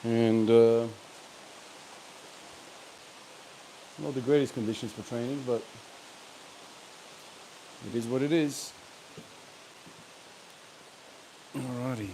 And not the greatest conditions for training, but it is what it is. Alrighty.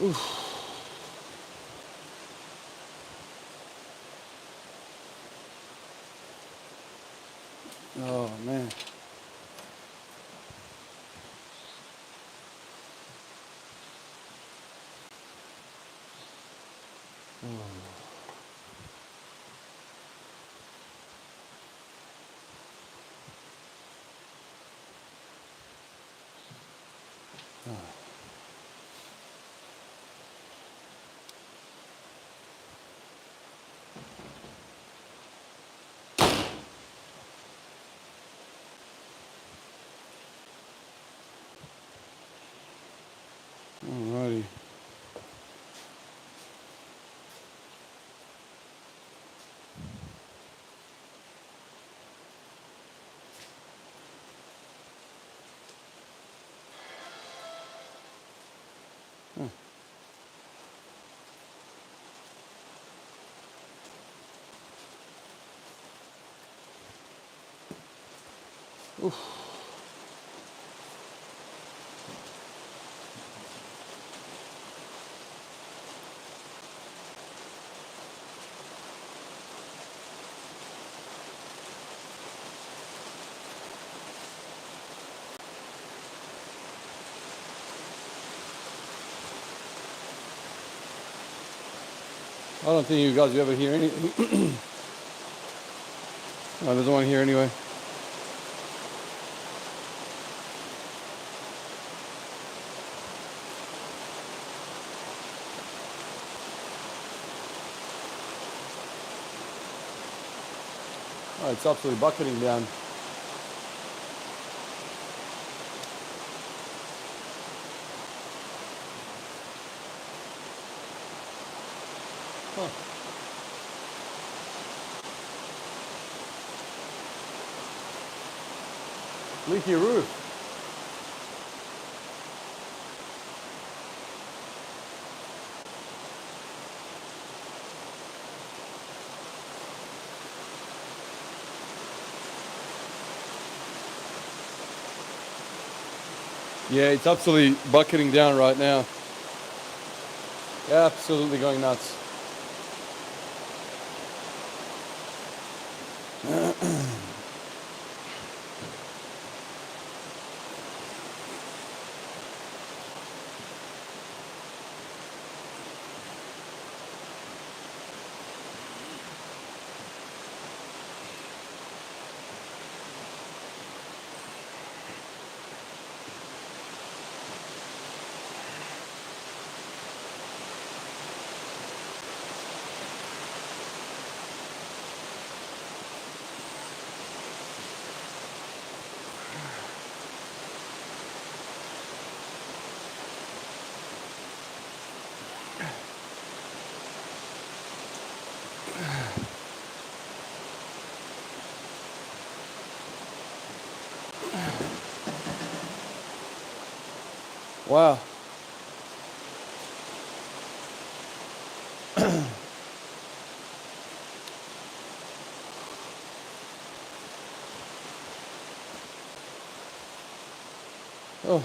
Oof. Oh man. Alrighty. Oof. I don't think you guys will ever hear anything. I doesn't want to hear anyway. Oh, it's absolutely bucketing down. Huh. Leaky roof. Yeah, it's absolutely bucketing down right now. Absolutely going nuts. Wow. Oh.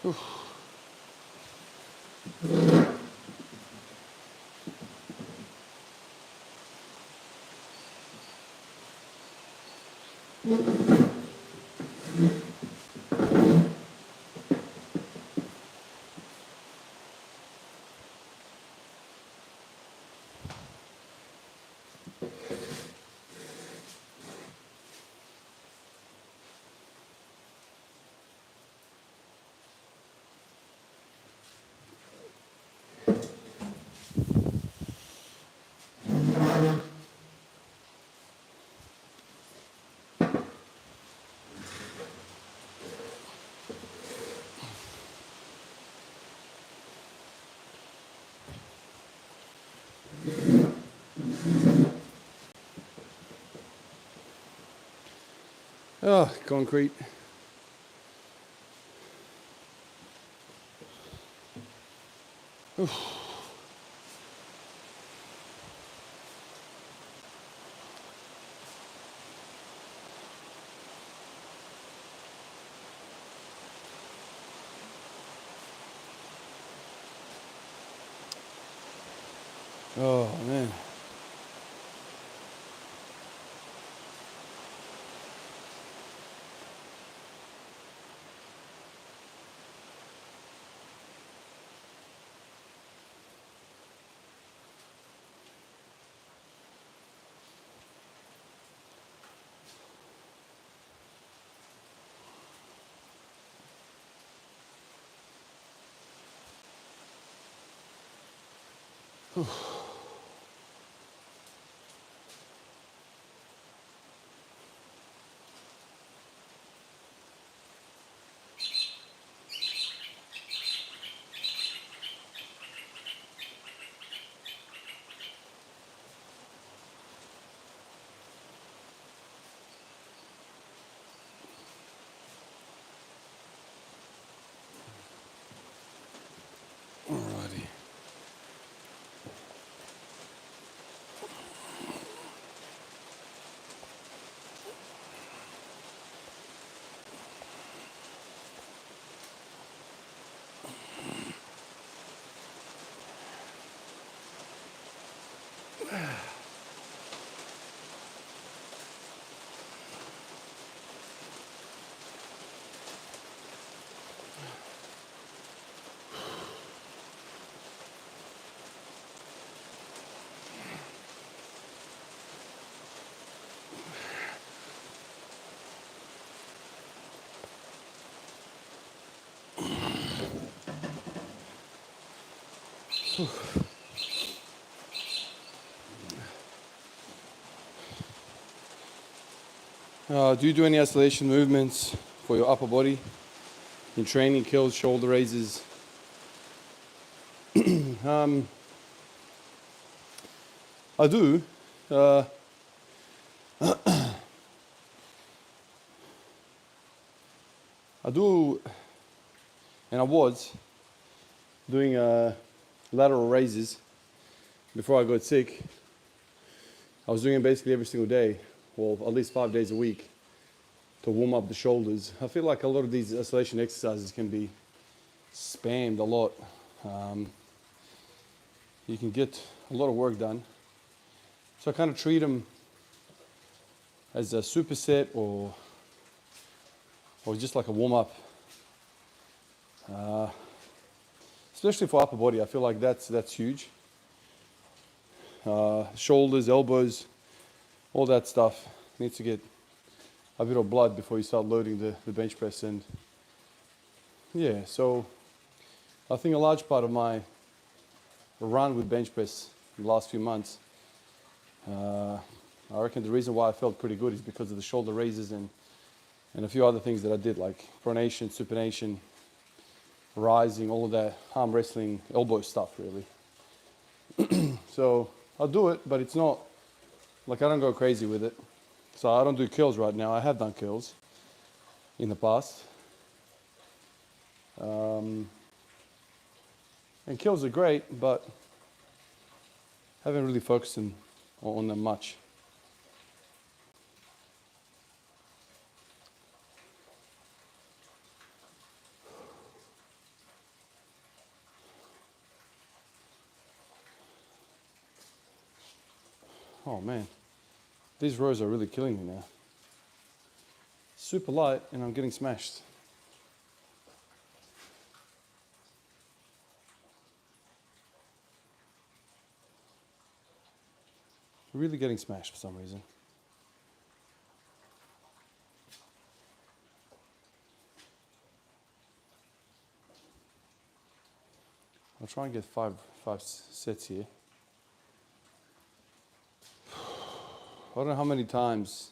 Oof. Oh, concrete. Oh, man. Alrighty. Do you do any isolation movements for your upper body in training, kills, shoulder raises? I do. Uh, I do, and I was doing lateral raises before I got sick. I was doing it basically every single day, well, at least 5 days a week to warm up the shoulders. I feel like a lot of these isolation exercises can be spammed a lot. You can get a lot of work done. So I kind of treat them as a superset or just like a warm-up. Especially for upper body, I feel like that's huge. Shoulders, elbows, all that stuff needs to get a bit of blood before you start loading the bench press. And yeah, so I think a large part of my run with bench press in the last few months, I reckon the reason why I felt pretty good is because of the shoulder raises and a few other things that I did, like pronation, supination, rising, all of that arm wrestling, elbow stuff, really. So I'll do it, but it's not, like I don't go crazy with it. So I don't do curls right now. I have done curls in the past. And curls are great, but haven't really focused on them much. Oh man, these rows are really killing me now. Super light and I'm getting smashed. Really getting smashed for some reason. I'll try and get five sets here. I don't know how many times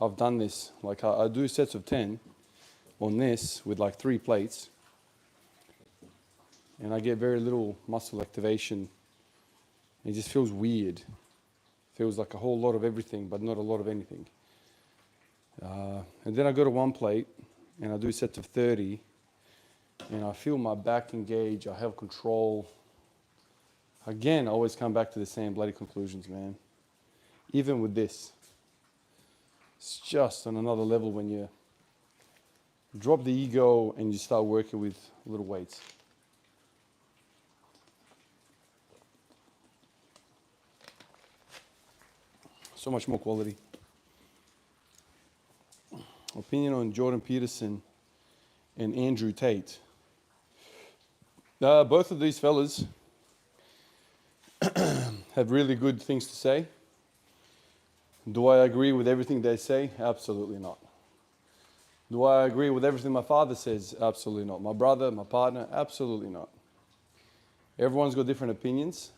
I've done this. Like I do sets of 10 on this with like 3 plates. And I get very little muscle activation. It just feels weird. Feels like a whole lot of everything, but not a lot of anything. And then I go to 1 plate and I do sets of 30. And I feel my back engage, I have control. Again, I always come back to the same bloody conclusions, man. Even with this. It's just on another level when you drop the ego and you start working with little weights. So much more quality. Opinion on Jordan Peterson and Andrew Tate. Both of these fellas have really good things to say. Do I agree with everything they say? Absolutely not. Do I agree with everything my father says? Absolutely not. My brother, my partner? Absolutely not. Everyone's got different opinions.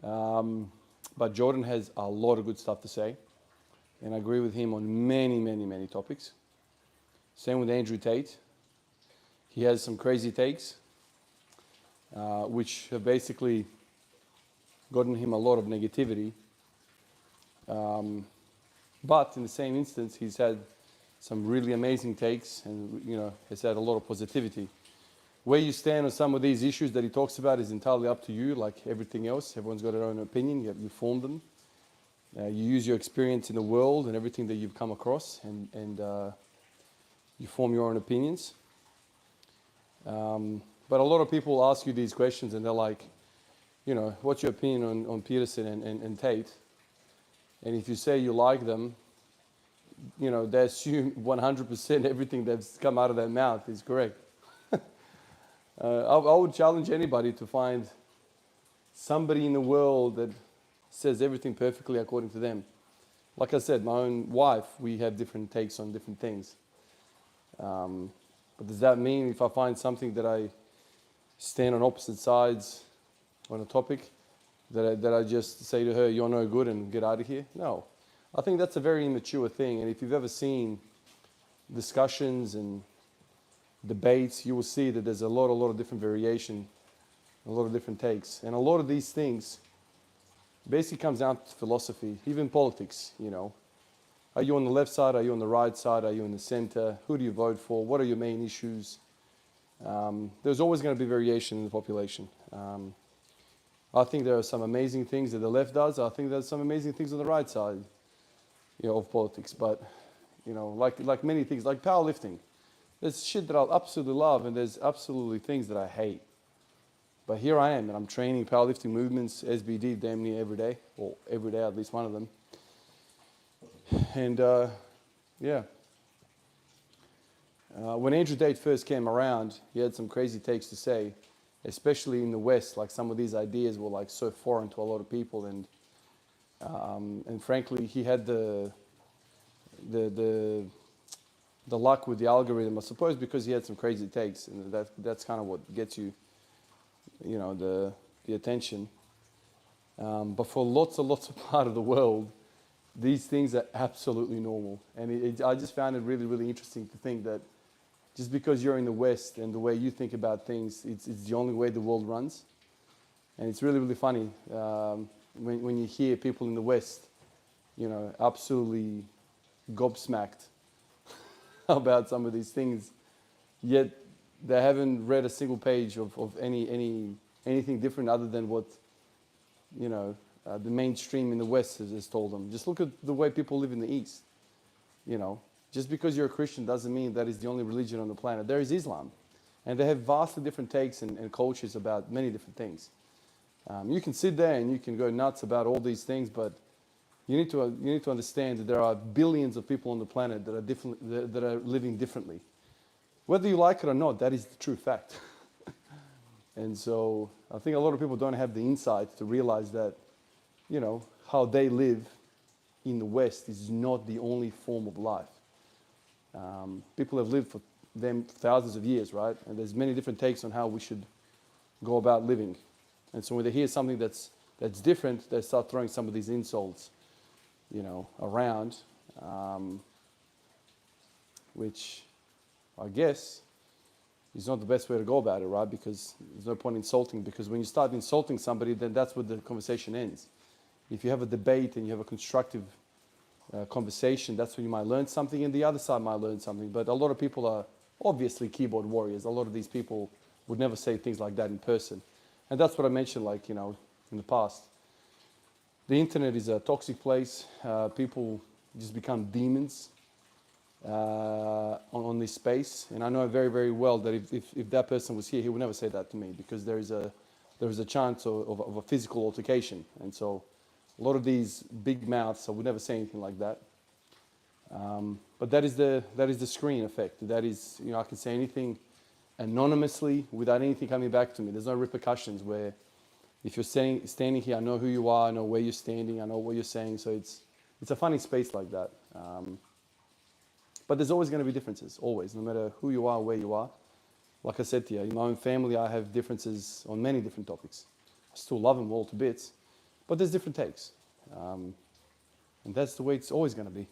But Jordan has a lot of good stuff to say. And I agree with him on many, many, many topics. Same with Andrew Tate. He has some crazy takes, which have basically gotten him a lot of negativity. But in the same instance, he's had some really amazing takes and, has had a lot of positivity. Where you stand on some of these issues that he talks about is entirely up to you, like everything else. Everyone's got their own opinion, you form them. You use your experience in the world and everything that you've come across, and you form your own opinions. But a lot of people ask you these questions and they're like, what's your opinion on Peterson and Tate? And if you say you like them, they assume 100% everything that's come out of their mouth is correct. I would challenge anybody to find somebody in the world that says everything perfectly according to them. Like I said, my own wife, we have different takes on different things. But does that mean if I find something that I stand on opposite sides on a topic, that I just say to her, you're no good and get out of here? No. I think that's a very immature thing. And if you've ever seen discussions and debates, you will see that there's a lot of different variation, a lot of different takes. And a lot of these things basically comes down to philosophy, even politics, Are you on the left side? Are you on the right side? Are you in the center? Who do you vote for? What are your main issues? There's always going to be variation in the population. I think there are some amazing things that the left does. I think there's some amazing things on the right side, of politics. But, like many things, like powerlifting. There's shit that I'll absolutely love, and there's absolutely things that I hate. But here I am, and I'm training powerlifting movements, SBD, damn near every day, or every day at least one of them. And, when Andrew Tate first came around, he had some crazy takes to say, especially in the West. Like some of these ideas were like so foreign to a lot of people, and frankly, he had the luck with the algorithm, I suppose, because he had some crazy takes, and that's kind of what gets you, the attention. But for lots of part of the world, these things are absolutely normal. And I just found it really, really interesting to think that just because you're in the West and the way you think about things, it's the only way the world runs. And it's really, really funny when you hear people in the West, absolutely gobsmacked about some of these things, yet they haven't read a single page of anything different other than what, the mainstream in the West has told them. Just look at the way people live in the East. Just because you're a Christian doesn't mean that is the only religion on the planet. There is Islam. And they have vastly different takes and cultures about many different things. You can sit there and you can go nuts about all these things, but you need to understand that there are billions of people on the planet that are that are living differently. Whether you like it or not, that is the true fact. And so I think a lot of people don't have the insight to realize that, you know, how they live in the West is not the only form of life. People have lived for them thousands of years, right? And there's many different takes on how we should go about living. And so when they hear something that's different, they start throwing some of these insults, you know, around, which I guess is not the best way to go about it, right? Because there's no point insulting, because when you start insulting somebody, then that's where the conversation ends. If you have a debate and you have a constructive conversation, that's when you might learn something, and the other side might learn something. But a lot of people are obviously keyboard warriors. A lot of these people would never say things like that in person. And that's what I mentioned, like, you know, in the past. The internet is a toxic place. People just become demons on this space. And I know very, very well that if that person was here, he would never say that to me, because there is a chance of a physical altercation. And so a lot of these big mouths, I would never say anything like that. But that is the screen effect. That is, you know, I can say anything anonymously without anything coming back to me. There's no repercussions, where if you're standing here, I know who you are, I know where you're standing, I know what you're saying. So it's a funny space like that. But there's always going to be differences, always, no matter who you are, where you are. Like I said to you, in my own family, I have differences on many different topics. I still love them all to bits, but there's different takes. And that's the way it's always going to be.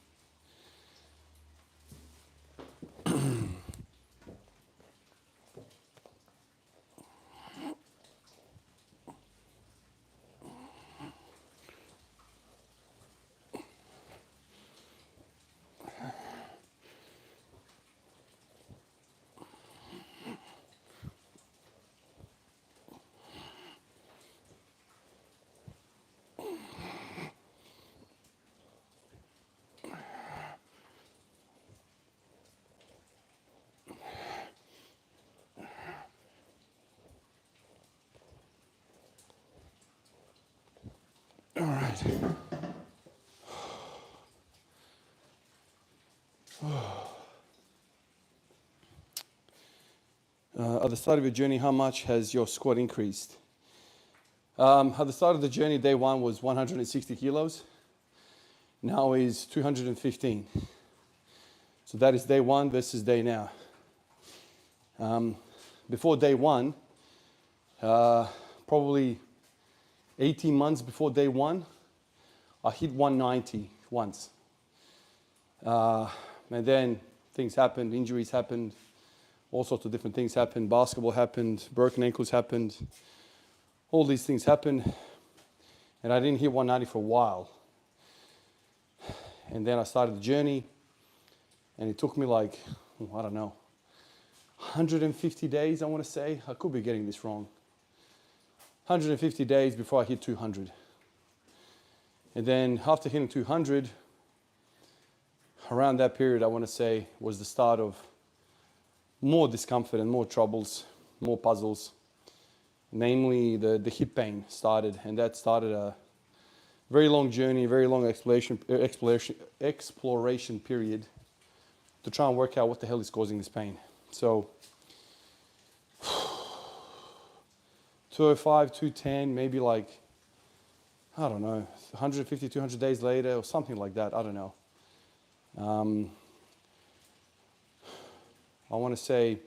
All right. At the start of your journey, how much has your squat increased? At the start of the journey, day one was 160 kilos. Now is 215. So that is day one versus day now. Before day one, probably 18 months before day one, I hit 190 once. And then things happened, injuries happened, all sorts of different things happened. Basketball happened, broken ankles happened. All these things happened. And I didn't hit 190 for a while. And then I started the journey. And it took me like, I don't know, 150 days, I want to say. I could be getting this wrong. 150 days before I hit 200. And then after hitting 200, around that period, I want to say, was the start of more discomfort and more troubles, more puzzles. Namely, the hip pain started, and that started a very long journey, very long exploration period to try and work out what the hell is causing this pain. So 205, 210, maybe like, I don't know, 150, 200 days later or something like that, I don't know. I want to say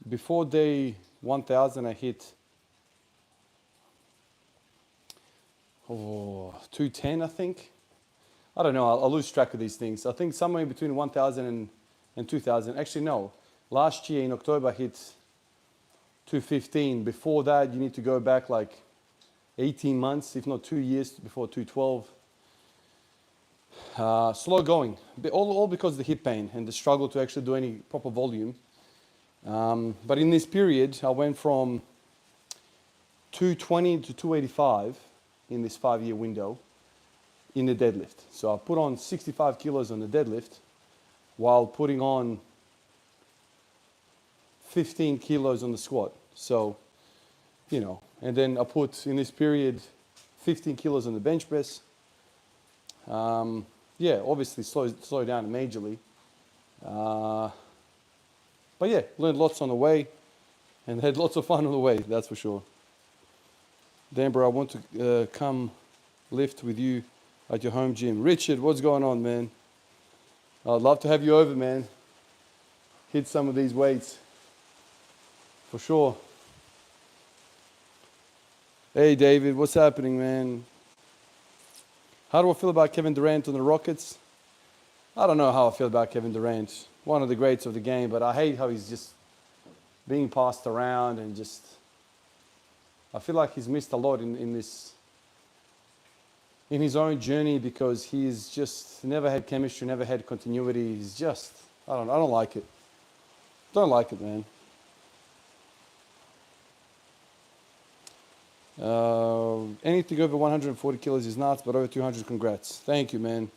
before day 1000 I hit 210, I think. I don't know, I'll lose track of these things. I think somewhere between 1000 and 2000. Actually, no. Last year in October I hit 215. Before that, you need to go back like 18 months, if not 2 years before 212. Slow going, all because of the hip pain and the struggle to actually do any proper volume. But in this period, I went from 220 to 285 in this 5-year window in the deadlift. So I put on 65 kilos on the deadlift while putting on 15 kilos on the squat. So, you know, and then I put in this period 15 kilos on the bench press. Yeah, obviously slow down majorly. But yeah, learned lots on the way and had lots of fun on the way, that's for sure. Dan, bro, I want to come lift with you at your home gym. Richard, what's going on, man? I'd love to have you over, man. Hit some of these weights, for sure. Hey, David, what's happening, man? How do I feel about Kevin Durant on the Rockets? I don't know how I feel about Kevin Durant. One of the greats of the game, but I hate how he's just being passed around and just... I feel like he's missed a lot in his own journey because he's just never had chemistry, never had continuity. He's just... I don't like it. Don't like it, man. Anything over 140 kilos is nuts, but over 200, congrats. Thank you, man.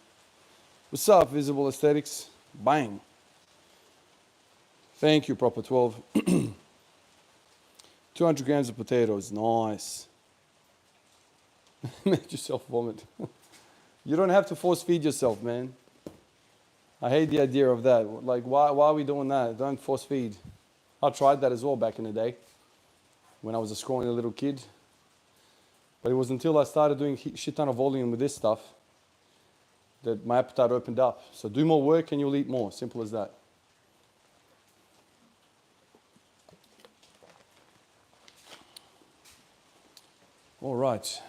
What's up, Visible Aesthetics? Bang. Thank you, Proper 12. 200 grams of potatoes. Nice. Make yourself vomit. You don't have to force feed yourself, man. I hate the idea of that. Like, why are we doing that? Don't force feed. I tried that as well back in the day when I was a scrawny little kid. But it was until I started doing shit ton of volume with this stuff that my appetite opened up. So do more work and you'll eat more. Simple as that. All right.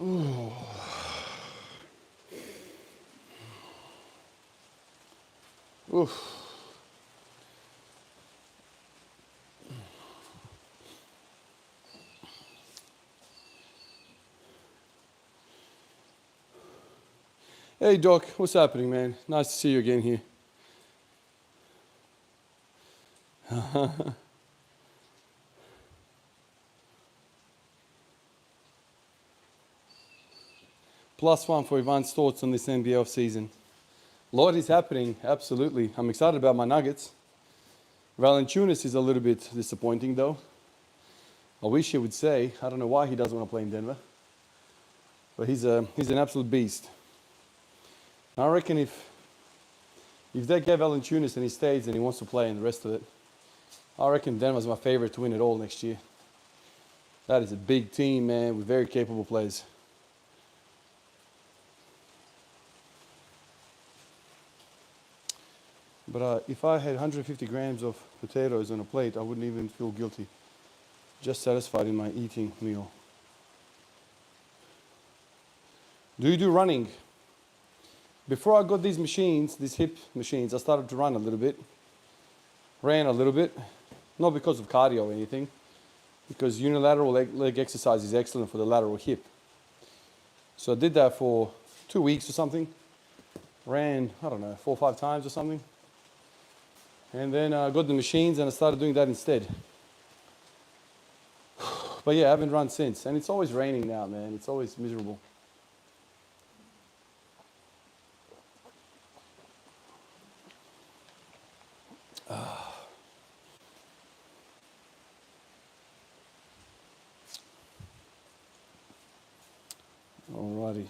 Ooh. Oof. Hey Doc, what's happening, man? Nice to see you again here. +1 for Ivan's thoughts on this NBA offseason. A lot is happening, absolutely. I'm excited about my Nuggets. Valanciunas is a little bit disappointing, though. I wish he would say. I don't know why he doesn't want to play in Denver. But he's an absolute beast. I reckon if they gave Valanciunas and he stays and he wants to play and the rest of it, I reckon Denver's my favorite to win it all next year. That is a big team, man, with very capable players. But if I had 150 grams of potatoes on a plate, I wouldn't even feel guilty. Just satisfied in my eating meal. Do you do running? Before I got these machines, these hip machines, I started to run a little bit. Ran a little bit. Not because of cardio or anything. Because unilateral leg exercise is excellent for the lateral hip. So I did that for 2 weeks or something. Ran, I don't know, 4 or 5 times or something. And then I got the machines and I started doing that instead. But yeah, I haven't run since. And it's always raining now, man. It's always miserable. Alrighty.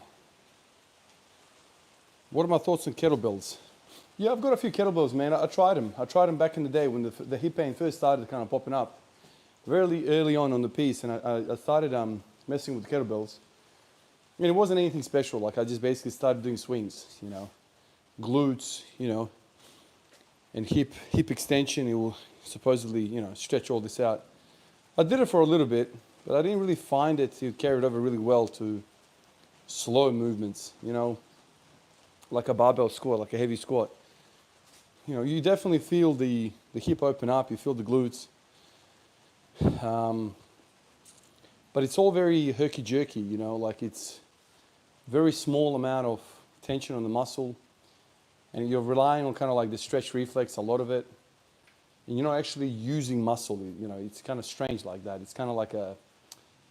What are my thoughts on kettlebells? Yeah, I've got a few kettlebells, man. I tried them. I tried them back in the day when the hip pain first started kind of popping up. Very early on the piece, and I started messing with kettlebells. I mean, it wasn't anything special. Like, I just basically started doing swings, you know. glutes, and hip extension. It will supposedly, stretch all this out. I did it for a little bit, but I didn't really find it to carry it over really well to slow movements, like a barbell squat, like a heavy squat. You definitely feel the hip open up, you feel the glutes. But it's all very herky-jerky, like it's very small amount of tension on the muscle, and you're relying on kind of like the stretch reflex, a lot of it, and you're not actually using muscle. It's kind of strange like that. It's kind of like a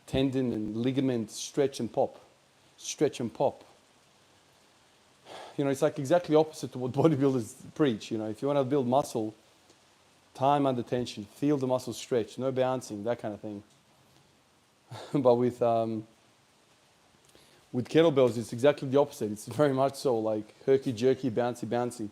tendon and ligament stretch and pop. It's like exactly opposite to what bodybuilders preach. If you want to build muscle, time under tension, feel the muscle stretch, no bouncing, that kind of thing. But with kettlebells, it's exactly the opposite. It's very much so like herky-jerky, bouncy.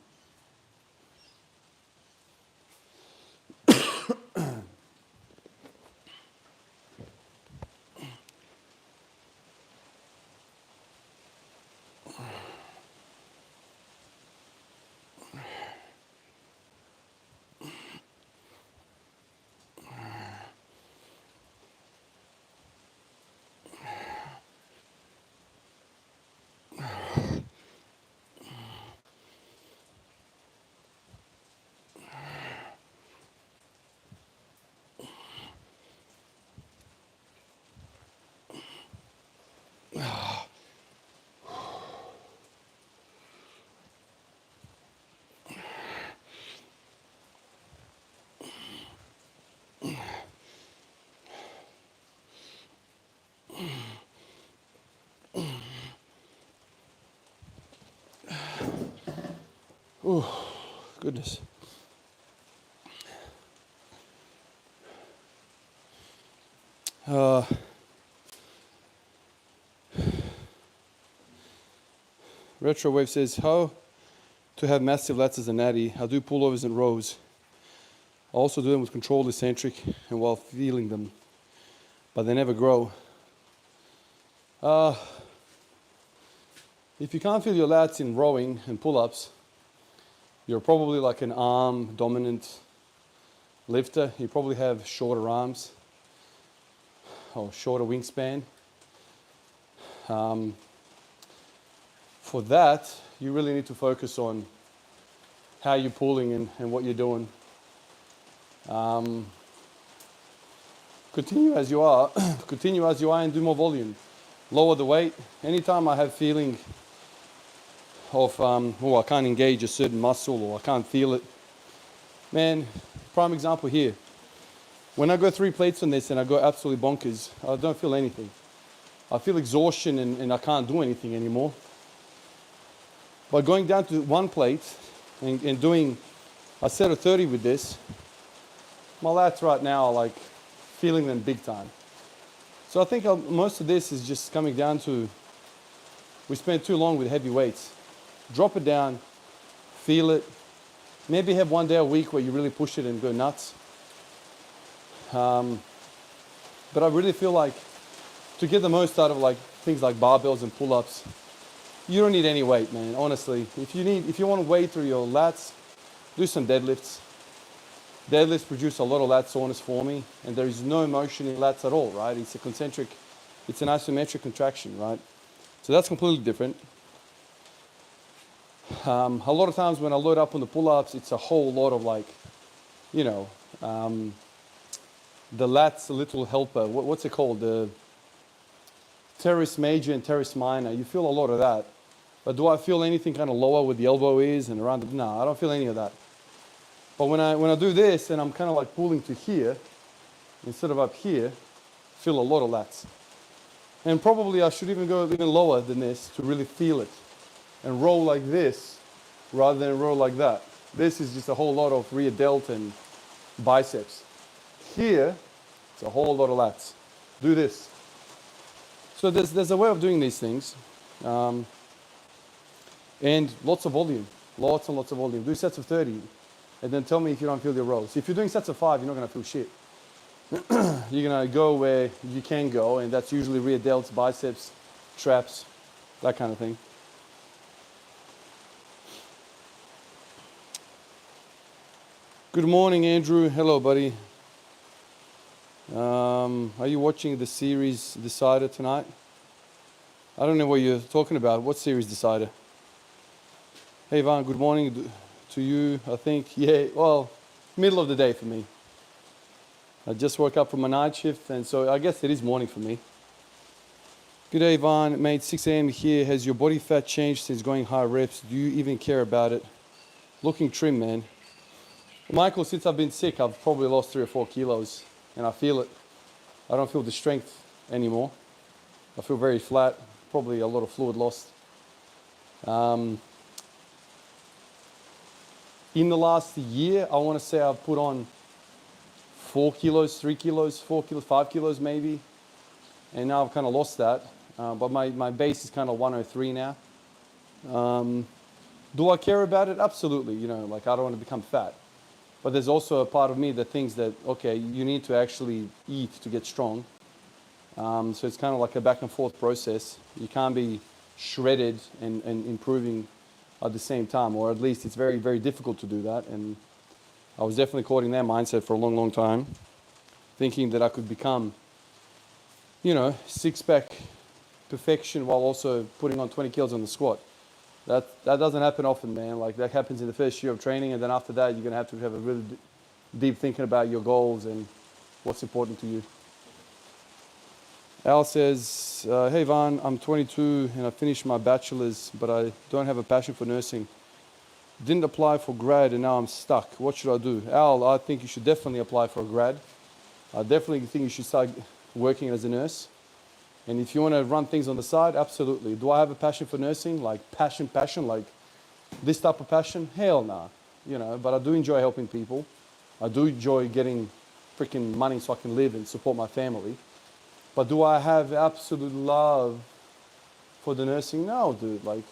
Oh, goodness. Retrowave says, how to have massive lats as a natty? I do pullovers and rows. I also do them with controlled eccentric and while feeling them, but they never grow. If you can't feel your lats in rowing and pull-ups, you're probably like an arm dominant lifter. You probably have shorter arms or shorter wingspan. For that, you really need to focus on how you're pulling and what you're doing. Continue as you are. Continue as you are and do more volume. Lower the weight. Anytime I have feeling of, I can't engage a certain muscle or I can't feel it. Man, prime example here. When I go 3 plates on this and I go absolutely bonkers, I don't feel anything. I feel exhaustion and I can't do anything anymore. But going down to 1 plate and doing a set of 30 with this, my lats right now are like feeling them big time. So I think most of this is just coming down to we spend too long with heavy weights. Drop it down, feel it. Maybe have 1 day a week where you really push it and go nuts. But I really feel like to get the most out of like things like barbells and pull-ups, you don't need any weight, man, honestly. If you want to weight through your lats, do some deadlifts. Deadlifts produce a lot of lat soreness for me, and there is no motion in lats at all, right? It's an isometric contraction, right? So that's completely different. A lot of times when I load up on the pull-ups, it's a whole lot of like, the lats, a little helper. What's it called? The teres major and teres minor. You feel a lot of that. But do I feel anything kind of lower where the elbow is and around the... No, I don't feel any of that. But when I do this and I'm kind of like pulling to here, instead of up here, feel a lot of lats. And probably I should even go even lower than this to really feel it. And roll like this rather than roll like that. This is just a whole lot of rear delt and biceps. Here, it's a whole lot of lats. Do this. So there's a way of doing these things. And lots of volume. Lots and lots of volume. Do sets of 30. And then tell me if you don't feel your rows. If you're doing sets of 5, you're not going to feel shit. You're going to go where you can go, and that's usually rear delts, biceps, traps, that kind of thing. Good morning, Andrew. Hello, buddy. Are you watching the series Decider tonight? I don't know what you're talking about. What series Decider? Hey, Ivan, good morning to you. I think, yeah, well, middle of the day for me. I just woke up from a night shift, and so I guess it is morning for me. Good day, Ivan. Mate, 6 a.m. here. Has your body fat changed since going high reps? Do you even care about it? Looking trim, man. Michael, since I've been sick, I've probably lost 3 or 4 kilos, and I feel it. I don't feel the strength anymore. I feel very flat, probably a lot of fluid lost. In the last year, I want to say I've put on 4 kilos, 3 kilos, 4 kilos, 5 kilos maybe. And now I've kind of lost that. But my base is kind of 103 now. Do I care about it? Absolutely. You know, like I don't want to become fat. But there's also a part of me that thinks that, okay, you need to actually eat to get strong. So it's kind of like a back and forth process. You can't be shredded and improving at the same time, or at least it's very, very difficult to do that. And I was definitely caught in that mindset for a long, long time, thinking that I could become, you know, six-pack perfection while also putting on 20 kilos on the squat. That doesn't happen often, man. Like that happens in the first year of training, and then after that, you're gonna have to have a really deep thinking about your goals and what's important to you. Al says, hey Van, I'm 22 and I finished my bachelor's, but I don't have a passion for nursing. Didn't apply for grad and now I'm stuck. What should I do? Al, I think you should definitely apply for a grad. I definitely think you should start working as a nurse. And if you want to run things on the side, absolutely. Do I have a passion for nursing? Like passion, like this type of passion? Hell nah. You know, but I do enjoy helping people. I do enjoy getting freaking money so I can live and support my family. But do I have absolute love for the nursing? No, dude. Like,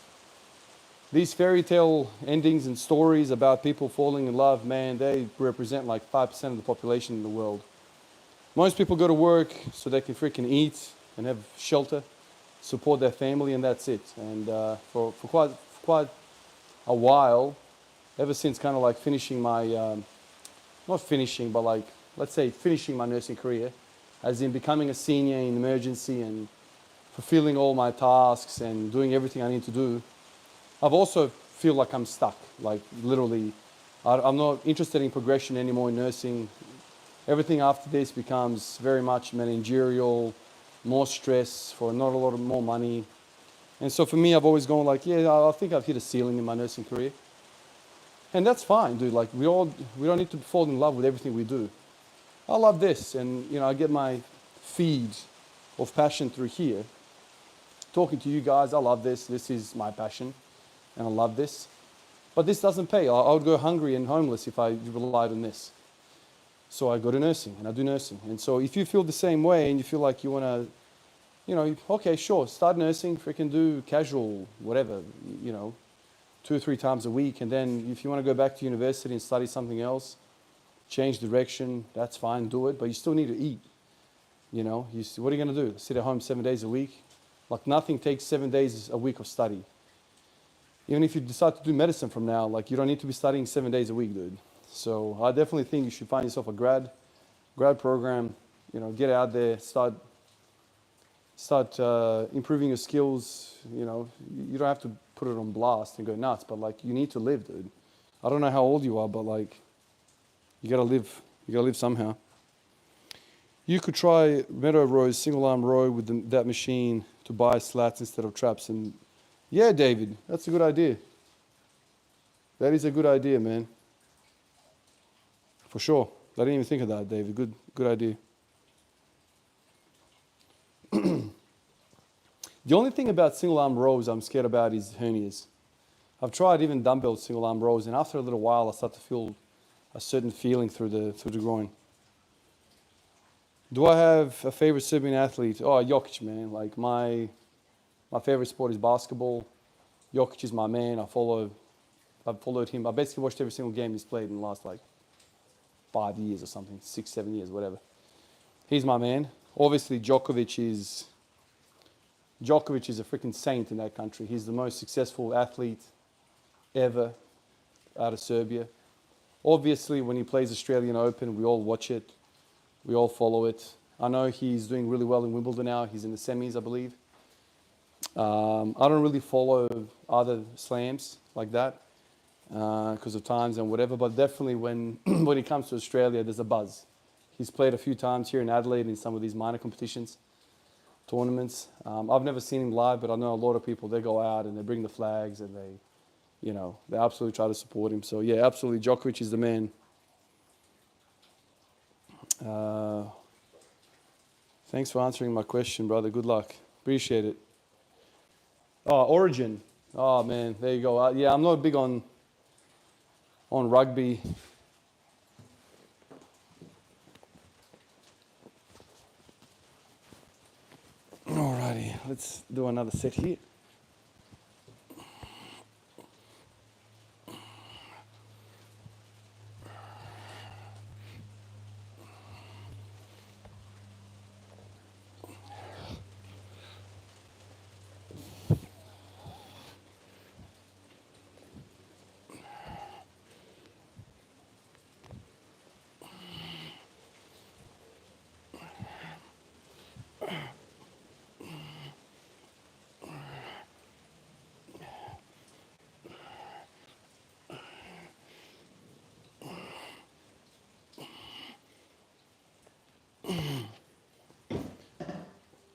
these fairy tale endings and stories about people falling in love, man, they represent like 5% of the population in the world. Most people go to work so they can freaking eat and have shelter, support their family, and that's it. And for quite a while, ever since kind of like finishing my, not finishing, but like, let's say finishing my nursing career, as in becoming a senior in emergency and fulfilling all my tasks and doing everything I need to do, I've also feel like I'm stuck, like literally. I'm not interested in progression anymore in nursing. Everything after this becomes very much managerial, more stress for not a lot of more money. And so for me, I've always gone like, yeah, I think I've hit a ceiling in my nursing career. And that's fine, dude. Like we don't need to fall in love with everything we do. I love this, and you know, I get my feed of passion through here. Talking to you guys, I love this. This is my passion, and I love this. But this doesn't pay. I would go hungry and homeless if I relied on this. So I go to nursing, and I do nursing. And so if you feel the same way, and you feel like you want to, you know, okay, sure, start nursing, freaking do casual, whatever, you know, 2 or 3 times a week, and then if you want to go back to university and study something else, change direction, that's fine, do it, but you still need to eat. You know, what are you going to do? Sit at home 7 days a week? Like nothing takes 7 days a week of study. Even if you decide to do medicine from now, like you don't need to be studying 7 days a week, dude. So I definitely think you should find yourself a grad program, you know, get out there, start improving your skills. You know, you don't have to put it on blast and go nuts, but like you need to live, dude. I don't know how old you are, but like, you gotta live. You gotta live somehow. You could try meadow rows, single arm row with that machine to buy slats instead of traps. And yeah, David, that's a good idea. That is a good idea, man. For sure. I didn't even think of that, David. Good idea. The only thing about single arm rows I'm scared about is hernias. I've tried even dumbbell single arm rows, and after a little while, I start to feel a certain feeling through the groin. Do I have a favorite Serbian athlete? Oh, Jokic, man. Like my favorite sport is basketball. Jokic is my man. I've followed him. I basically watched every single game he's played in the last like 5 years or something, 6, 7 years, whatever. He's my man. Obviously, Djokovic is a freaking saint in that country. He's the most successful athlete ever out of Serbia. Obviously, when he plays Australian Open, we all watch it. We all follow it. I know he's doing really well in Wimbledon now. He's in the semis, I believe. I don't really follow other slams like that because of times and whatever, but definitely when, when he comes to Australia, there's a buzz. He's played a few times here in Adelaide in some of these minor competitions, tournaments. I've never seen him live, but I know a lot of people, they go out and they bring the flags and they, you know, they absolutely try to support him. So yeah, absolutely, Djokovic is the man. Thanks for answering my question, brother. Good luck. Appreciate it. Oh, Origin. Oh man, there you go. Yeah, I'm not big on rugby. Alrighty, let's do another set here.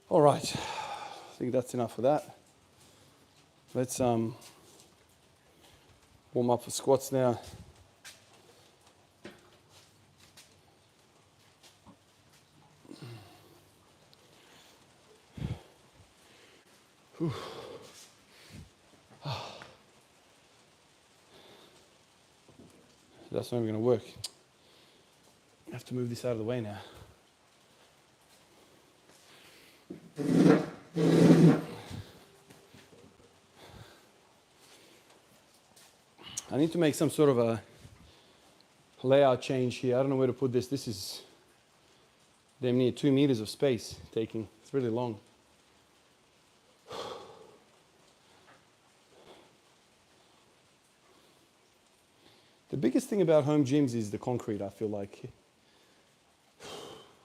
All right, I think that's enough of that. Let's warm up for squats now. Whew. That's not even going to work. I have to move this out of the way now. I need to make some sort of a layout change here. I don't know where to put this. This is damn near 2 meters of space taking. It's really long. The biggest thing about home gyms is the concrete, I feel like.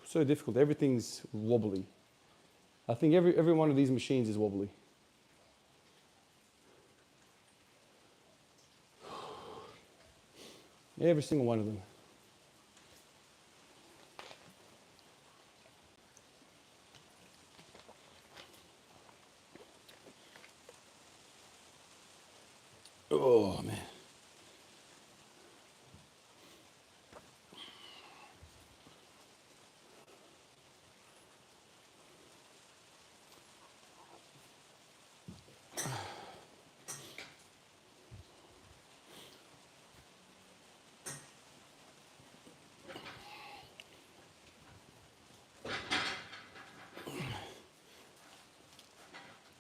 So difficult. Everything's wobbly. I think every one of these machines is wobbly. Every single one of them. Oh, man.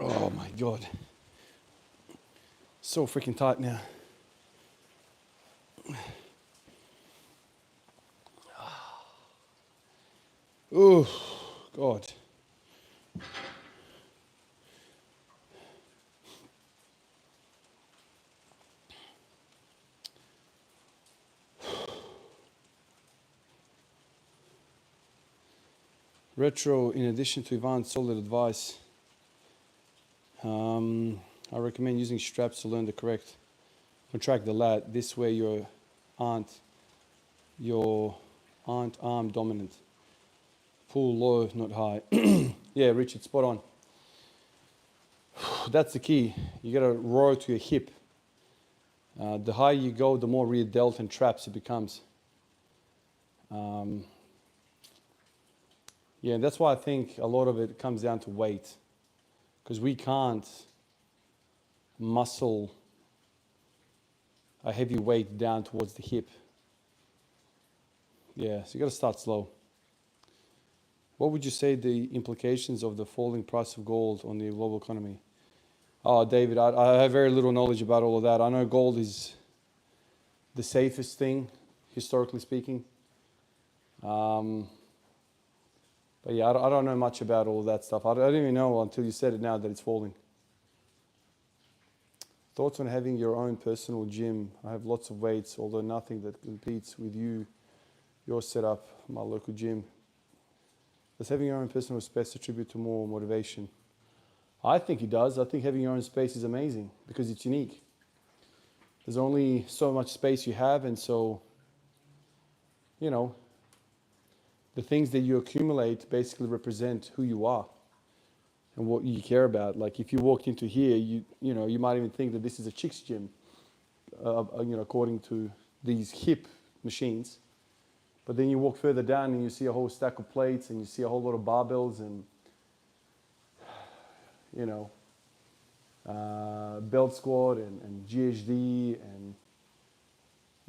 Oh my God. So freaking tight now. Oh, God. Retro, in addition to Ivan's solid advice, I recommend using straps to learn the correct contract the lat. This way your aren't arm dominant. Pull low, not high. Yeah, Richard, spot on. That's the key. You got to row to your hip. The higher you go, the more rear delt and traps it becomes. Yeah, that's why I think a lot of it comes down to weight, because we can't muscle a heavy weight down towards the hip. Yeah, so you got to start slow. What would you say the implications of the falling price of gold on the global economy? Oh, David, I have very little knowledge about all of that. I know gold is the safest thing, historically speaking. But yeah, I don't know much about all that stuff. I didn't even know until you said it now that it's falling. Thoughts on having your own personal gym? I have lots of weights, although nothing that competes with your setup, my local gym. Does having your own personal space attribute to more motivation? I think it does. I think having your own space is amazing because it's unique. There's only so much space you have, and so, you know, the things that you accumulate basically represent who you are and what you care about. Like if you walked into here, you might even think that this is a chick's gym, according to these hip machines. But then you walk further down and you see a whole stack of plates and you see a whole lot of barbells and, belt squat and GHD and,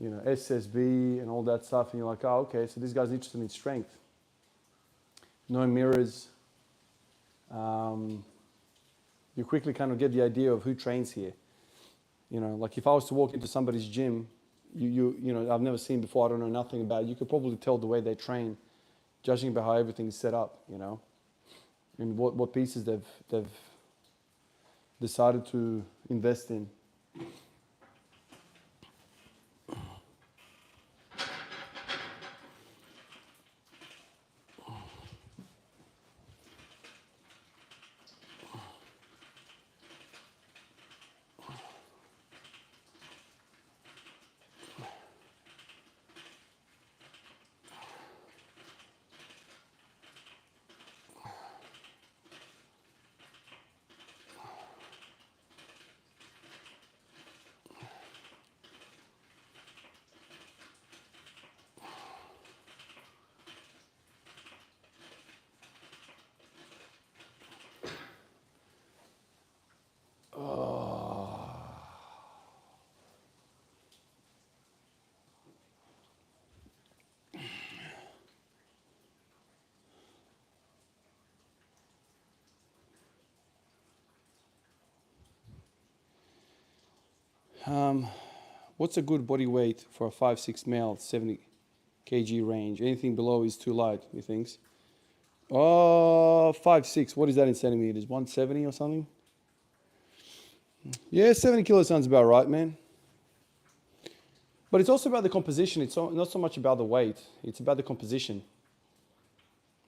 SSB and all that stuff. And you're like, oh, okay, so this guy's interested in strength. No mirrors. You quickly kind of get the idea of who trains here. Like if I was to walk into somebody's gym, I've never seen before, I don't know nothing about it. You could probably tell the way they train, judging by how everything's set up, and what pieces they've decided to invest in. What's a good body weight for a 5'6" male, 70 kg range? Anything below is too light, he thinks. 5'6", what is that in centimeters? 170 or something? Yeah, 70 kilos sounds about right, man. But it's also about the composition. It's not so much about the weight. It's about the composition.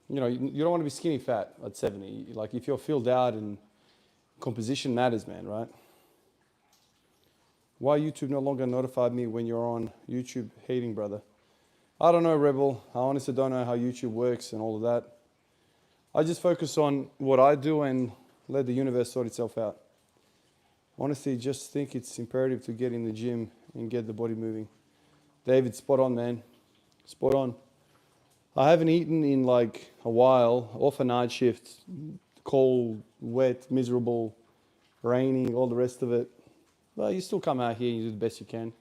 You don't want to be skinny fat at 70. Like if you're filled out, and composition matters, man, right? Why YouTube no longer notified me when you're on YouTube? Hating, brother. I don't know, Rebel. I honestly don't know how YouTube works and all of that. I just focus on what I do and let the universe sort itself out. Honestly, just think it's imperative to get in the gym and get the body moving. David, spot on, man. Spot on. I haven't eaten in like a while, off a night shift, cold, wet, miserable, raining, all the rest of it. But you still come out here and you do the best you can.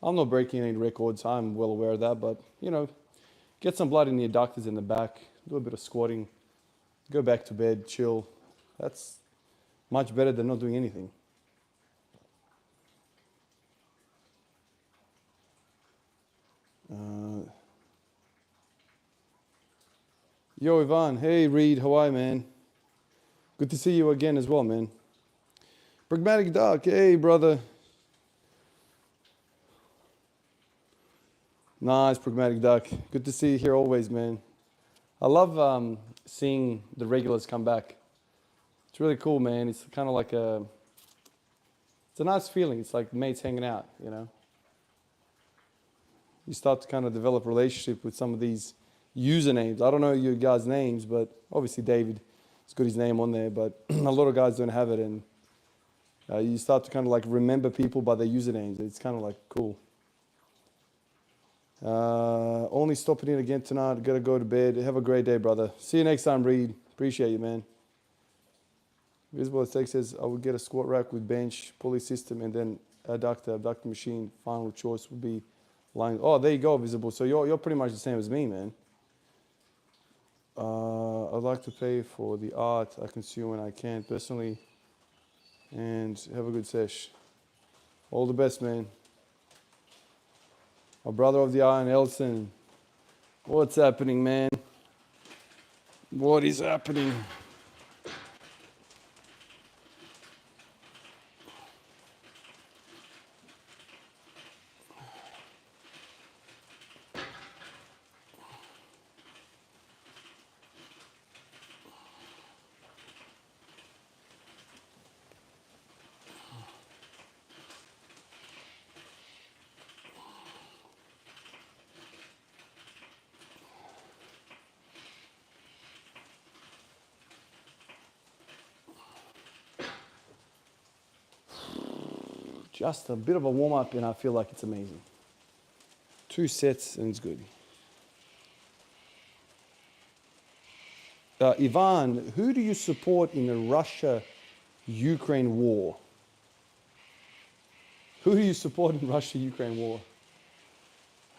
I'm not breaking any records, I'm well aware of that, but get some blood in the adductors in the back, do a bit of squatting, go back to bed, chill. That's much better than not doing anything. Yo, Ivan. Hey, Reed. How are you, man? Good to see you again as well, man. Pragmatic Doc. Hey, brother. Nice, Pragmatic Duck. Good to see you here always, man. I love seeing the regulars come back. It's really cool, man. It's kind of like it's a nice feeling. It's like mates hanging out, You start to kind of develop a relationship with some of these usernames. I don't know your guys' names, but obviously David has got his name on there, but a lot of guys don't have it, and you start to kind of like remember people by their usernames. It's kind of like cool. Only stopping in again tonight. Gotta go to bed. Have a great day, brother. See you next time, Reed. Appreciate you, man. Visible Aesthetic says, I would get a squat rack with bench, pulley system, and then abductor machine. Final choice would be lying. Oh, there you go, Visible. So you're pretty much the same as me, man. I'd like to pay for the art I consume when I can personally. And have a good sesh. All the best, man. My brother of the Iron, Elson. What's happening, man? What is happening? Just a bit of a warm-up and I feel like it's amazing. 2 sets and it's good. Ivan, who do you support in the Russia-Ukraine war? Who do you support in Russia-Ukraine war?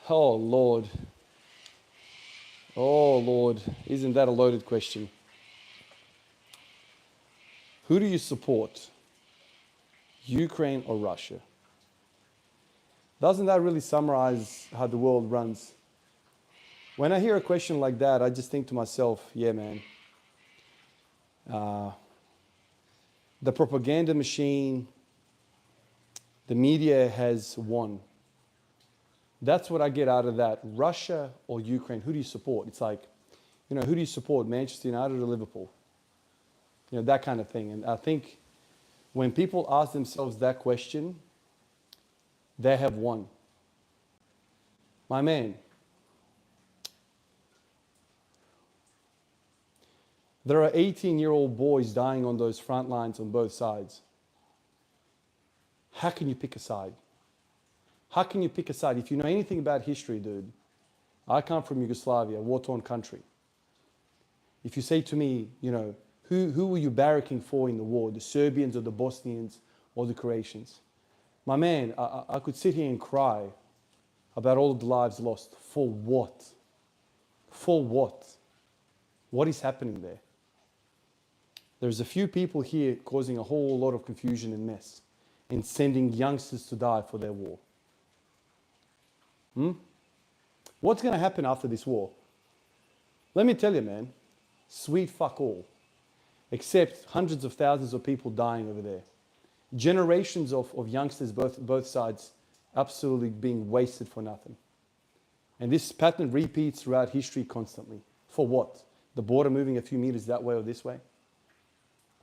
Oh, Lord. Oh, Lord. Isn't that a loaded question? Who do you support? Ukraine or Russia? Doesn't that really summarize how the world runs? When I hear a question like that, I just think to myself, yeah, man. The propaganda machine, the media has won. That's what I get out of that. Russia or Ukraine, who do you support? It's like, who do you support? Manchester United or Liverpool? That kind of thing. And I think when people ask themselves that question, they have won. My man, there are 18-year-old boys dying on those front lines on both sides. How can you pick a side? How can you pick a side? If you know anything about history, dude, I come from Yugoslavia, a war-torn country. If you say to me, who were you barracking for in the war? The Serbians or the Bosnians or the Croatians? My man, I could sit here and cry about all of the lives lost. For what? For what? What is happening there? There's a few people here causing a whole lot of confusion and mess and sending youngsters to die for their war. What's going to happen after this war? Let me tell you, man, sweet fuck all. Except hundreds of thousands of people dying over there. Generations of youngsters, both sides, absolutely being wasted for nothing. And this pattern repeats throughout history constantly. For what? The border moving a few meters that way or this way?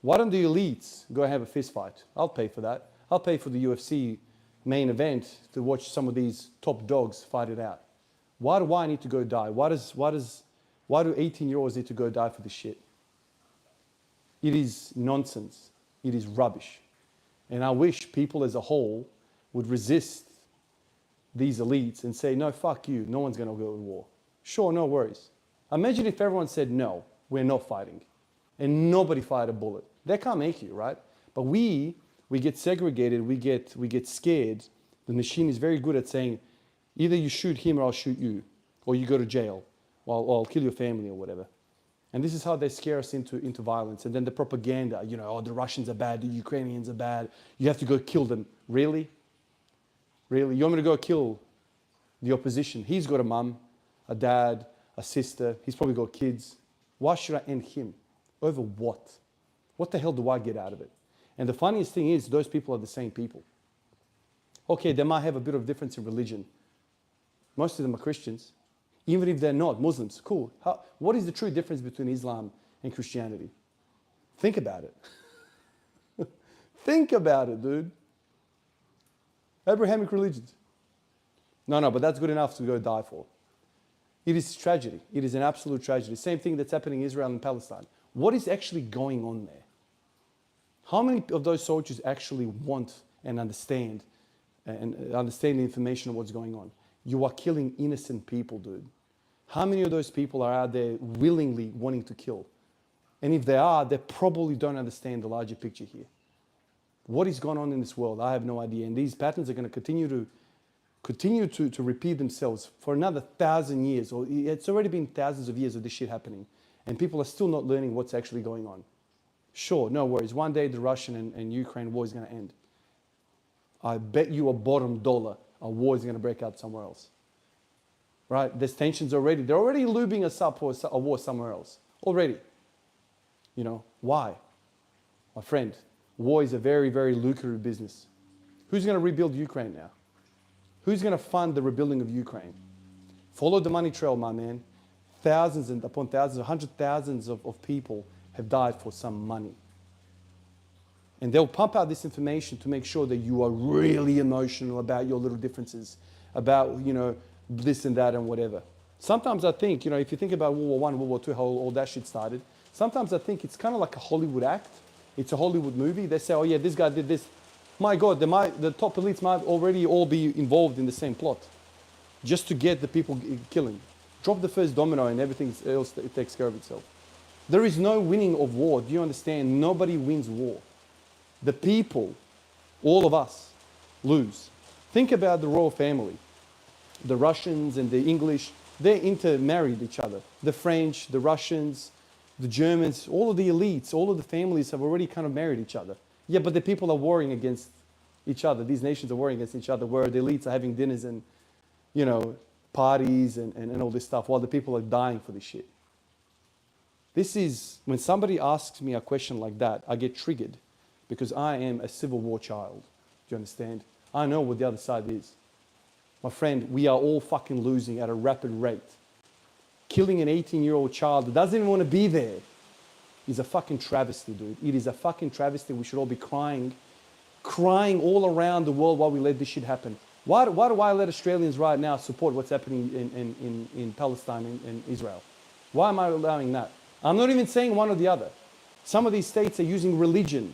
Why don't the elites go and have a fist fight? I'll pay for that. I'll pay for the UFC main event to watch some of these top dogs fight it out. Why do I need to go die? Why do 18-year-olds need to go die for this shit? It is nonsense. It is rubbish. And I wish people as a whole would resist these elites and say, no, fuck you. No one's going to go to war. Sure, no worries. Imagine if everyone said, no, we're not fighting. And nobody fired a bullet. They can't make you, right? But we get segregated. We get scared. The machine is very good at saying, either you shoot him or I'll shoot you. Or you go to jail. Or I'll kill your family or whatever. And this is how they scare us into violence. And then the propaganda, the Russians are bad, the Ukrainians are bad. You have to go kill them. Really? Really? You want me to go kill the opposition? He's got a mum, a dad, a sister. He's probably got kids. Why should I end him? Over what? What the hell do I get out of it? And the funniest thing is, those people are the same people. Okay, they might have a bit of difference in religion. Most of them are Christians. Even if they're not Muslims, cool. What is the true difference between Islam and Christianity? Think about it. Think about it, dude. Abrahamic religions. No, but that's good enough to go die for. It is tragedy. It is an absolute tragedy. Same thing that's happening in Israel and Palestine. What is actually going on there? How many of those soldiers actually want and understand the information of what's going on? You are killing innocent people, dude. How many of those people are out there willingly wanting to kill? And if they are, they probably don't understand the larger picture here. What is going on in this world? I have no idea. And these patterns are going to continue to repeat themselves for another 1,000 years. Or it's already been thousands of years of this shit happening. And people are still not learning what's actually going on. Sure, no worries. One day the Russian and Ukraine war is going to end. I bet you a bottom dollar a war is going to break out somewhere else. Right? There's tensions already. They're already lubing us up for a war somewhere else. Already. Why? My friend, war is a very, very lucrative business. Who's going to rebuild Ukraine now? Who's going to fund the rebuilding of Ukraine? Follow the money trail, my man. Thousands and upon thousands, hundreds of thousands of people have died for some money. And they'll pump out this information to make sure that you are really emotional about your little differences, about, this and that and whatever. Sometimes I think, if you think about World War I, World War II, how all that shit started, sometimes I think it's kind of like a Hollywood act. It's a Hollywood movie. They say, oh yeah, this guy did this. My God, the top elites might already all be involved in the same plot, just to get the people killing. Drop the first domino and everything else it takes care of itself. There is no winning of war. Do you understand? Nobody wins war. The people, all of us, lose. Think about the royal family. The Russians and the English, they intermarried each other. The French, the Russians, the Germans, all of the elites, all of the families have already kind of married each other. Yeah, but the people are warring against each other. These nations are warring against each other, where the elites are having dinners and, you know, parties and all this stuff, while the people are dying for this shit. This is, when somebody asks me a question like that, I get triggered because I am a civil war child. Do you understand? I know what the other side is. My friend, we are all fucking losing at a rapid rate. Killing an 18-year-old child that doesn't even want to be there is a fucking travesty, dude. It is a fucking travesty. We should all be crying all around the world while we let this shit happen. Why do I let Australians right now support what's happening in Palestine and Israel? Why am I allowing that? I'm not even saying one or the other. Some of these states are using religion.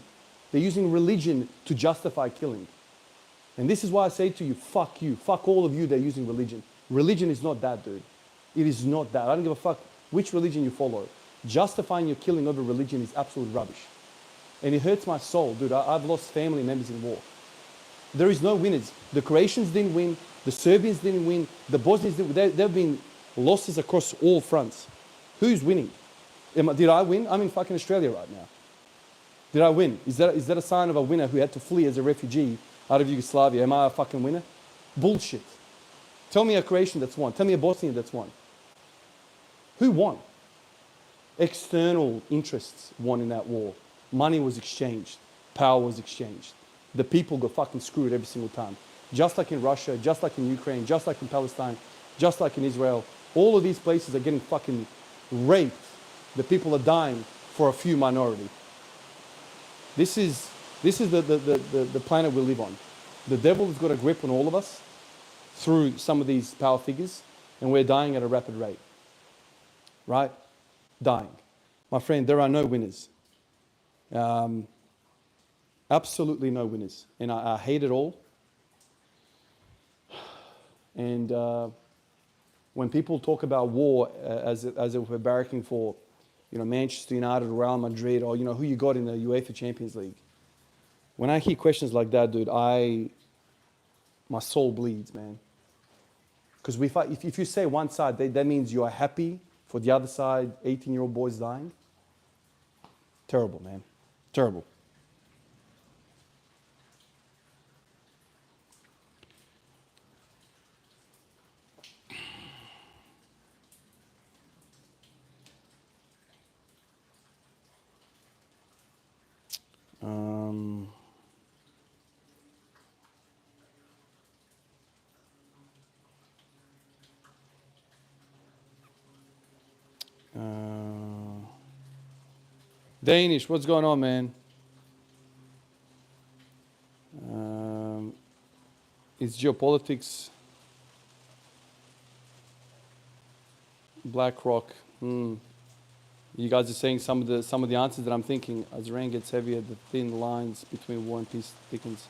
They're using religion to justify killing. And this is why I say to you, fuck you. Fuck all of you that are using religion. Religion is not that, dude. It is not that. I don't give a fuck which religion you follow. Justifying your killing over religion is absolute rubbish. And it hurts my soul, dude. I've lost family members in war. There is no winners. The Croatians didn't win. The Serbians didn't win. The Bosnians didn't win. There have been losses across all fronts. Who's winning? Did I win? I'm in fucking Australia right now. Did I win? Is that a sign of a winner who had to flee as a refugee out of Yugoslavia? Am I a fucking winner? Bullshit. Tell me a Croatian that's won. Tell me a Bosnian that's won. Who won? External interests won in that war. Money was exchanged. Power was exchanged. The people got fucking screwed every single time. Just like in Russia, just like in Ukraine, just like in Palestine, just like in Israel. All of these places are getting fucking raped. The people are dying for a few minority. This is the planet we live on. The devil has got a grip on all of us through some of these power figures, and we're dying at a rapid rate. Right? Dying. My friend, there are no winners. Absolutely no winners. And I hate it all. And when people talk about war as if we're barracking for, Manchester United, Real Madrid, or, who you got in the UEFA Champions League. When I hear questions like that, dude, my soul bleeds, man. Because if you say one side, that means you are happy for the other side, 18-year-old boys dying. Terrible, man. Terrible. Danish, what's going on, man? It's geopolitics. BlackRock. You guys are saying some of the answers that I'm thinking. As rain gets heavier, the thin lines between war and peace thickens.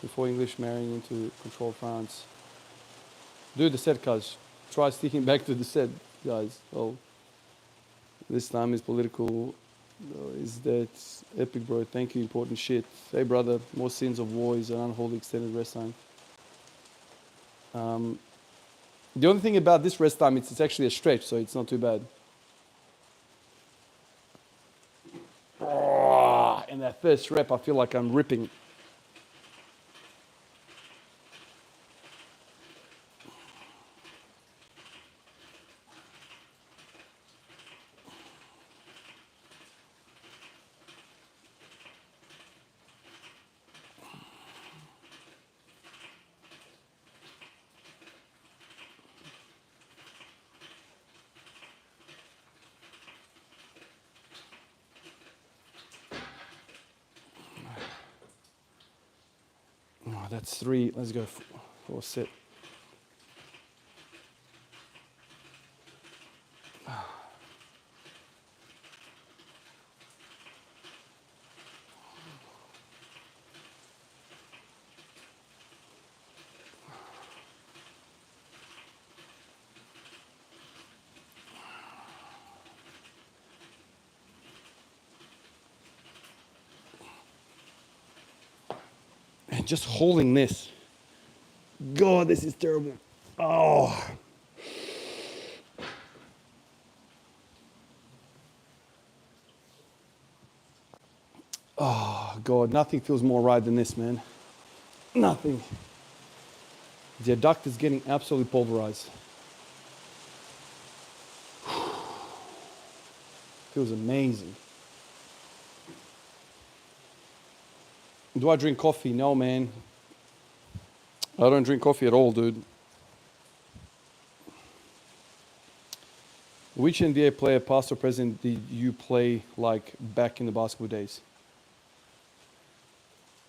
Before English marrying into control France. Do the set, cuz. Try sticking back to the set, guys. Oh, this time is political. Is that epic, bro? Thank you, important shit. Hey, brother, more sins of war is an unholy extended rest time. The only thing about this rest time, it's actually a stretch, so it's not too bad. Oh, and that first rep, I feel like I'm ripping. Oh, that's 3. Let's go for set. And just holding this. God, this is terrible. Oh. Oh, God, nothing feels more right than this, man. Nothing. The adduct is getting absolutely pulverized. Feels amazing. Do I drink coffee? No, man. I don't drink coffee at all, dude. Which NBA player, past or present, did you play like back in the basketball days?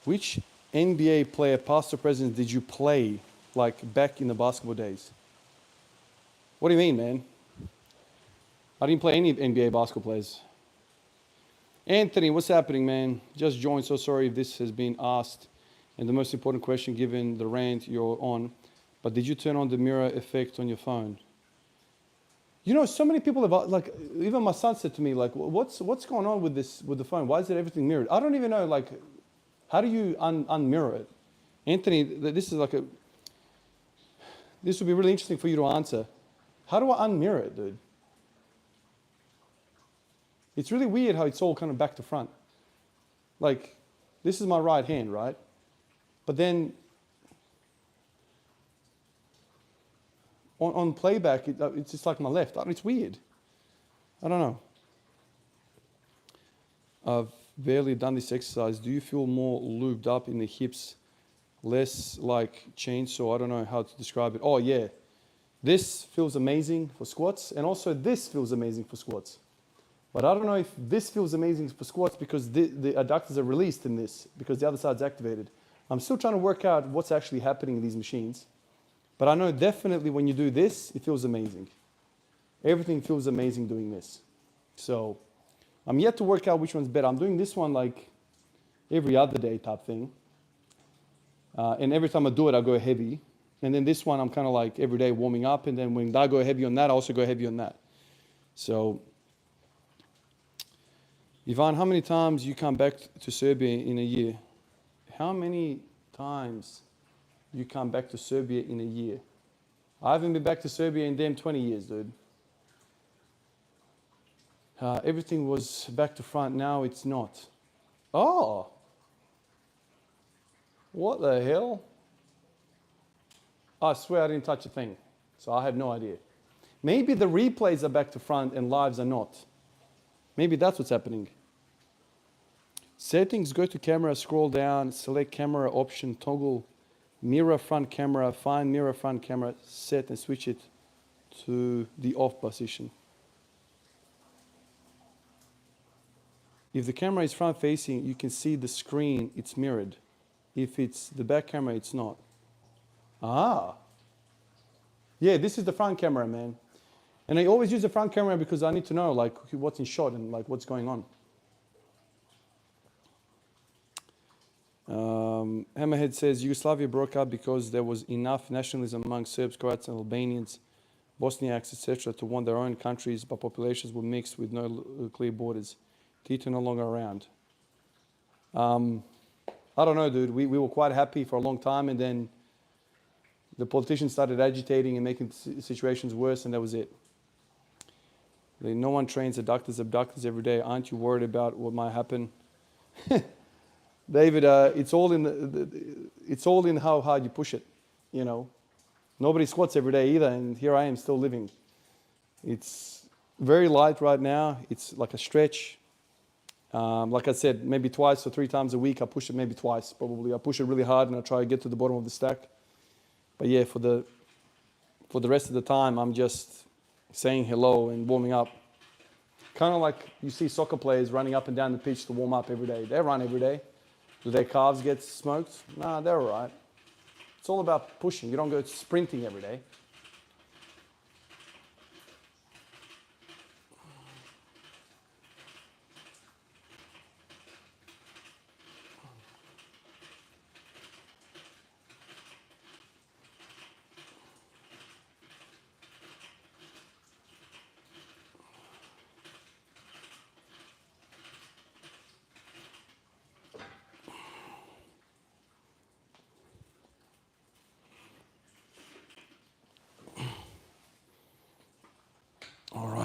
Which NBA player, past or present, did you play like back in the basketball days? What do you mean, man? I didn't play any NBA basketball players. Anthony, what's happening, man? Just joined, so sorry if this has been asked. And the most important question given the rant you're on, but did you turn on the mirror effect on your phone? You know, so many people have, like, even my son said to me, like, what's going on with this, with the phone? Why is it everything mirrored? I don't even know, like, how do you unmirror it? Anthony, this would be really interesting for you to answer. How do I unmirror it, dude? It's really weird how it's all kind of back to front. Like, this is my right hand, right? But then on playback, it's just like my left. It's weird. I don't know. I've barely done this exercise. Do you feel more lubed up in the hips, less like chainsaw? I don't know how to describe it. Oh, yeah. This feels amazing for squats, and also this feels amazing for squats. But I don't know if this feels amazing for squats because the adductors are released in this, because the other side's activated. I'm still trying to work out what's actually happening in these machines. But I know definitely when you do this, it feels amazing. Everything feels amazing doing this. So I'm yet to work out which one's better. I'm doing this one like every other day type thing. And every time I do it, I go heavy. And then this one, I'm kind of like every day warming up. And then when I go heavy on that, I also go heavy on that. So, Ivan, how many times you come back to Serbia in a year? How many times you come back to Serbia in a year? I haven't been back to Serbia in damn 20 years, dude. Everything was back to front. Now it's not. Oh. What the hell? I swear I didn't touch a thing. So I have no idea. Maybe the replays are back to front and lives are not. Maybe that's what's happening. Settings, go to camera, scroll down, select camera option, toggle mirror front camera, find mirror front camera, set and switch it to the off position. If the camera is front facing, you can see the screen, it's mirrored. If it's the back camera, it's not. Ah. Yeah, this is the front camera, man. And I always use the front camera because I need to know like what's in shot and like what's going on. Hammerhead says Yugoslavia broke up because there was enough nationalism among Serbs, Croats, and Albanians, Bosniaks, etc., to want their own countries, but populations were mixed with no clear borders. Tito no longer around. I don't know, dude. We were quite happy for a long time, and then the politicians started agitating and making situations worse, and that was it. No one trains abductors every day. Aren't you worried about what might happen? David, it's all in how hard you push it, you know. Nobody squats every day either, and here I am still living. It's very light right now. It's like a stretch. Like I said, maybe twice or 3 times a week. I push it maybe twice, probably. I push it really hard and I try to get to the bottom of the stack. But yeah, for the rest of the time, I'm just saying hello and warming up. Kind of like you see soccer players running up and down the pitch to warm up every day. They run every day. Do their calves get smoked? Nah, they're all right. It's all about pushing. You don't go sprinting every day.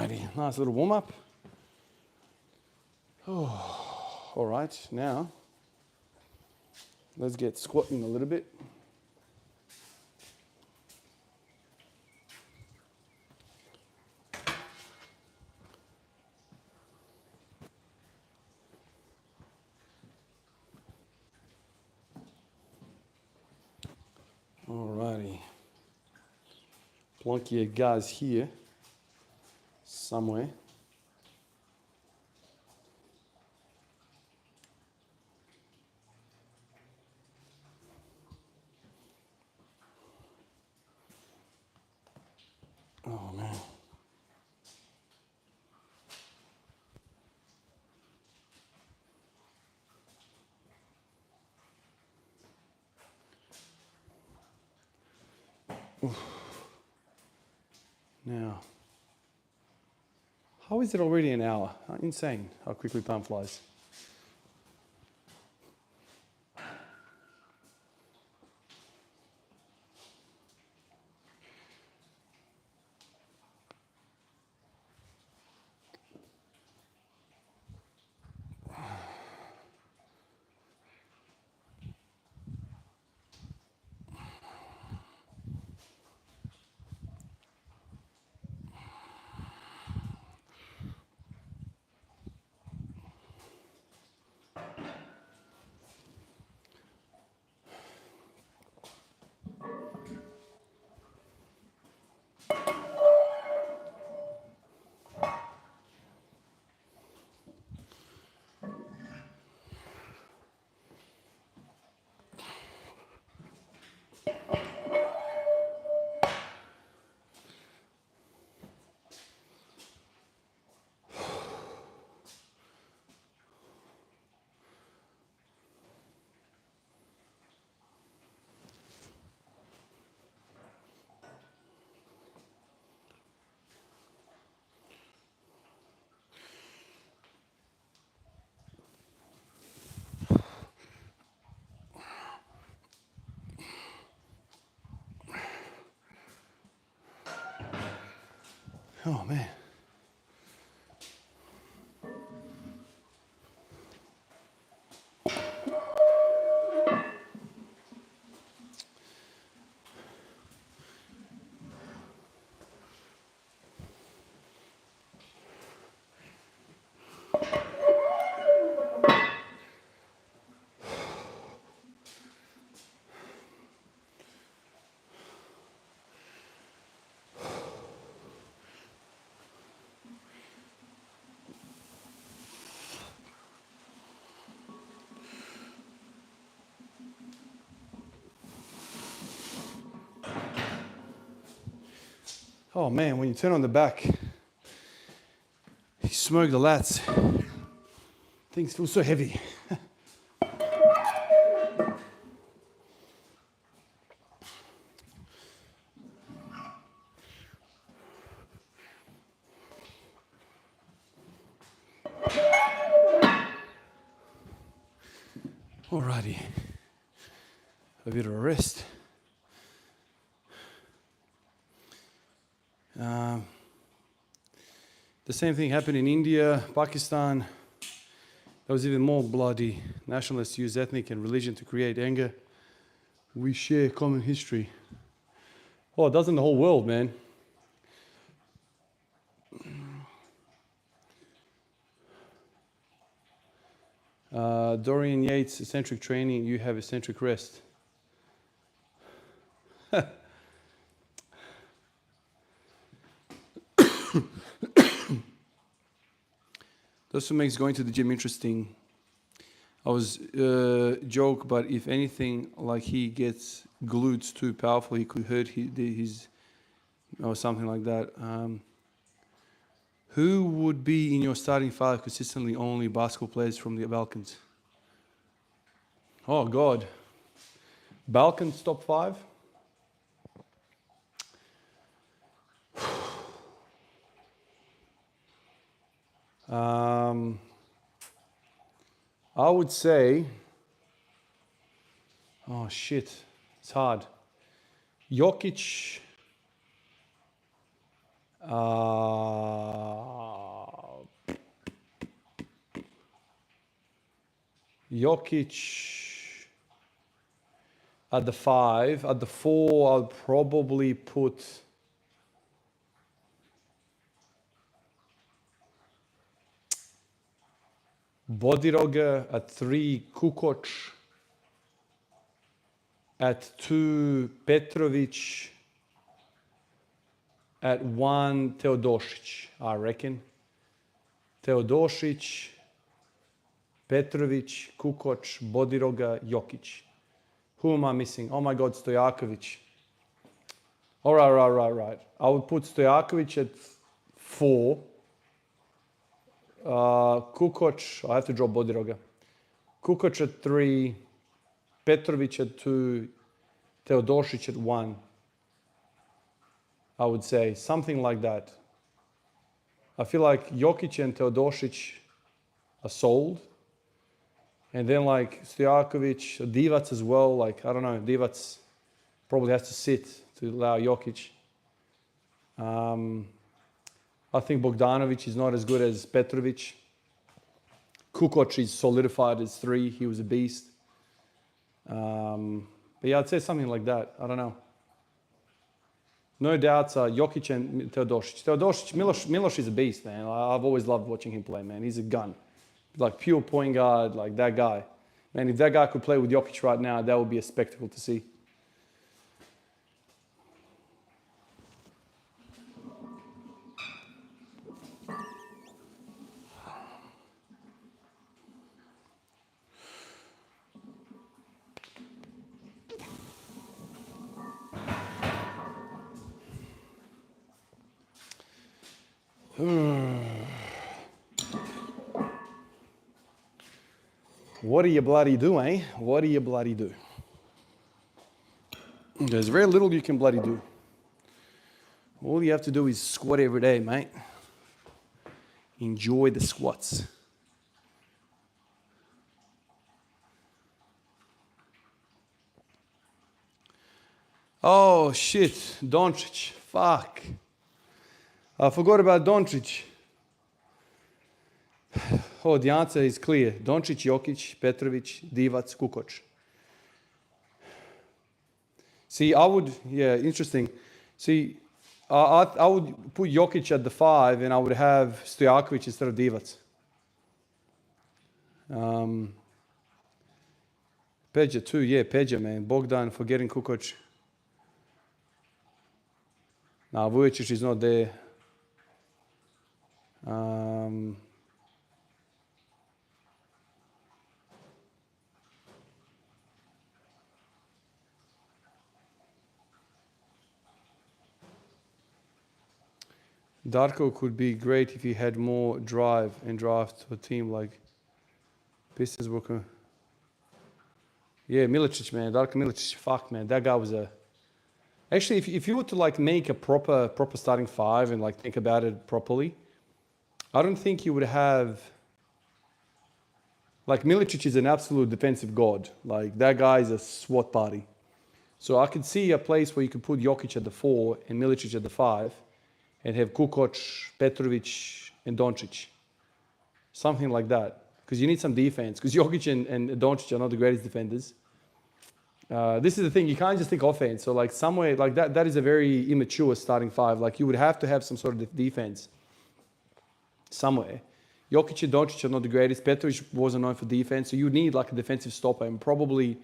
Alrighty, nice little warm up. Oh, all right, now let's get squatting a little bit. Alrighty. Plonk your guys here somewhere. Oh man. Oof. Now, how is it already an hour? Insane how quickly time flies. Oh man. Oh man, when you turn on the back, you smoke the lats. Things feel so heavy. Alrighty, a bit of a rest. The same thing happened in India, Pakistan. That was even more bloody. Nationalists use ethnic and religion to create anger. We share common history. Oh, it does in the whole world, man. Dorian Yates, eccentric training, you have eccentric rest. That's what makes going to the gym interesting. I was joke, but if anything, like he gets glutes too powerful, he could hurt his or something like that. Who would be in your starting five consistently? Only basketball players from the Balkans. Oh God, Balkans top five. I would say, oh shit, it's hard. Jokic, Jokic at the 5. At the 4, I'll probably put Bodiroga. At 3, Kukoc. At 2, Petrovic. At 1, Teodosic, I reckon. Teodosic, Petrovic, Kukoc, Bodiroga, Jokic. Who am I missing? Oh my God, Stojakovic. All right. I would put Stojakovic at 4. Kukoc, I have to drop Bodiroga. Kukoc at 3, Petrovic at 2, Teodosic at 1. I would say something like that. I feel like Jokic and Teodosic are sold. And then like Stojakovic, Divac as well. Like, I don't know, Divac probably has to sit to allow Jokic. I think Bogdanovic is not as good as Petrovic. Kukoc is solidified as 3. He was a beast. But yeah, I'd say something like that. I don't know. No doubts are Jokic and Teodosic. Miloš is a beast, man. I've always loved watching him play, man. He's a gun. Like pure point guard, like that guy. Man, if that guy could play with Jokic right now, that would be a spectacle to see. What do you bloody do, eh? What do you bloody do? There's very little you can bloody do. All you have to do is squat every day, mate. Enjoy the squats. Oh, shit. Doncic. Fuck. I forgot about Doncic. Oh, the answer is clear. Doncic, Jokic, Petrovic, Divac, Kukoc. See, interesting. See, I would put Jokic at the 5 and I would have Stojakovic instead of Divac. Peja too, yeah, Peja, man. Bogdan forgetting Kukoc. Now, Vujicic is not there. Darko could be great if he had more drive and draft a team like Pistons. Yeah, Milicic, man. Darko Milicic, fuck, man. That guy was a... Actually, if you were to like make a proper starting 5 and like think about it properly, I don't think you would have... Like Milicic is an absolute defensive god. Like that guy is a SWAT party. So I could see a place where you could put Jokic at the 4 and Milicic at the 5 and have Kukoc, Petrovic, and Doncic. Something like that. Because you need some defense. Because Jokic and Doncic are not the greatest defenders. This is the thing, you can't just think offense. So like somewhere, like that is a very immature starting 5. Like you would have to have some sort of defense somewhere. Jokic and Doncic are not the greatest. Petrovic wasn't known for defense. So you need like a defensive stopper. And probably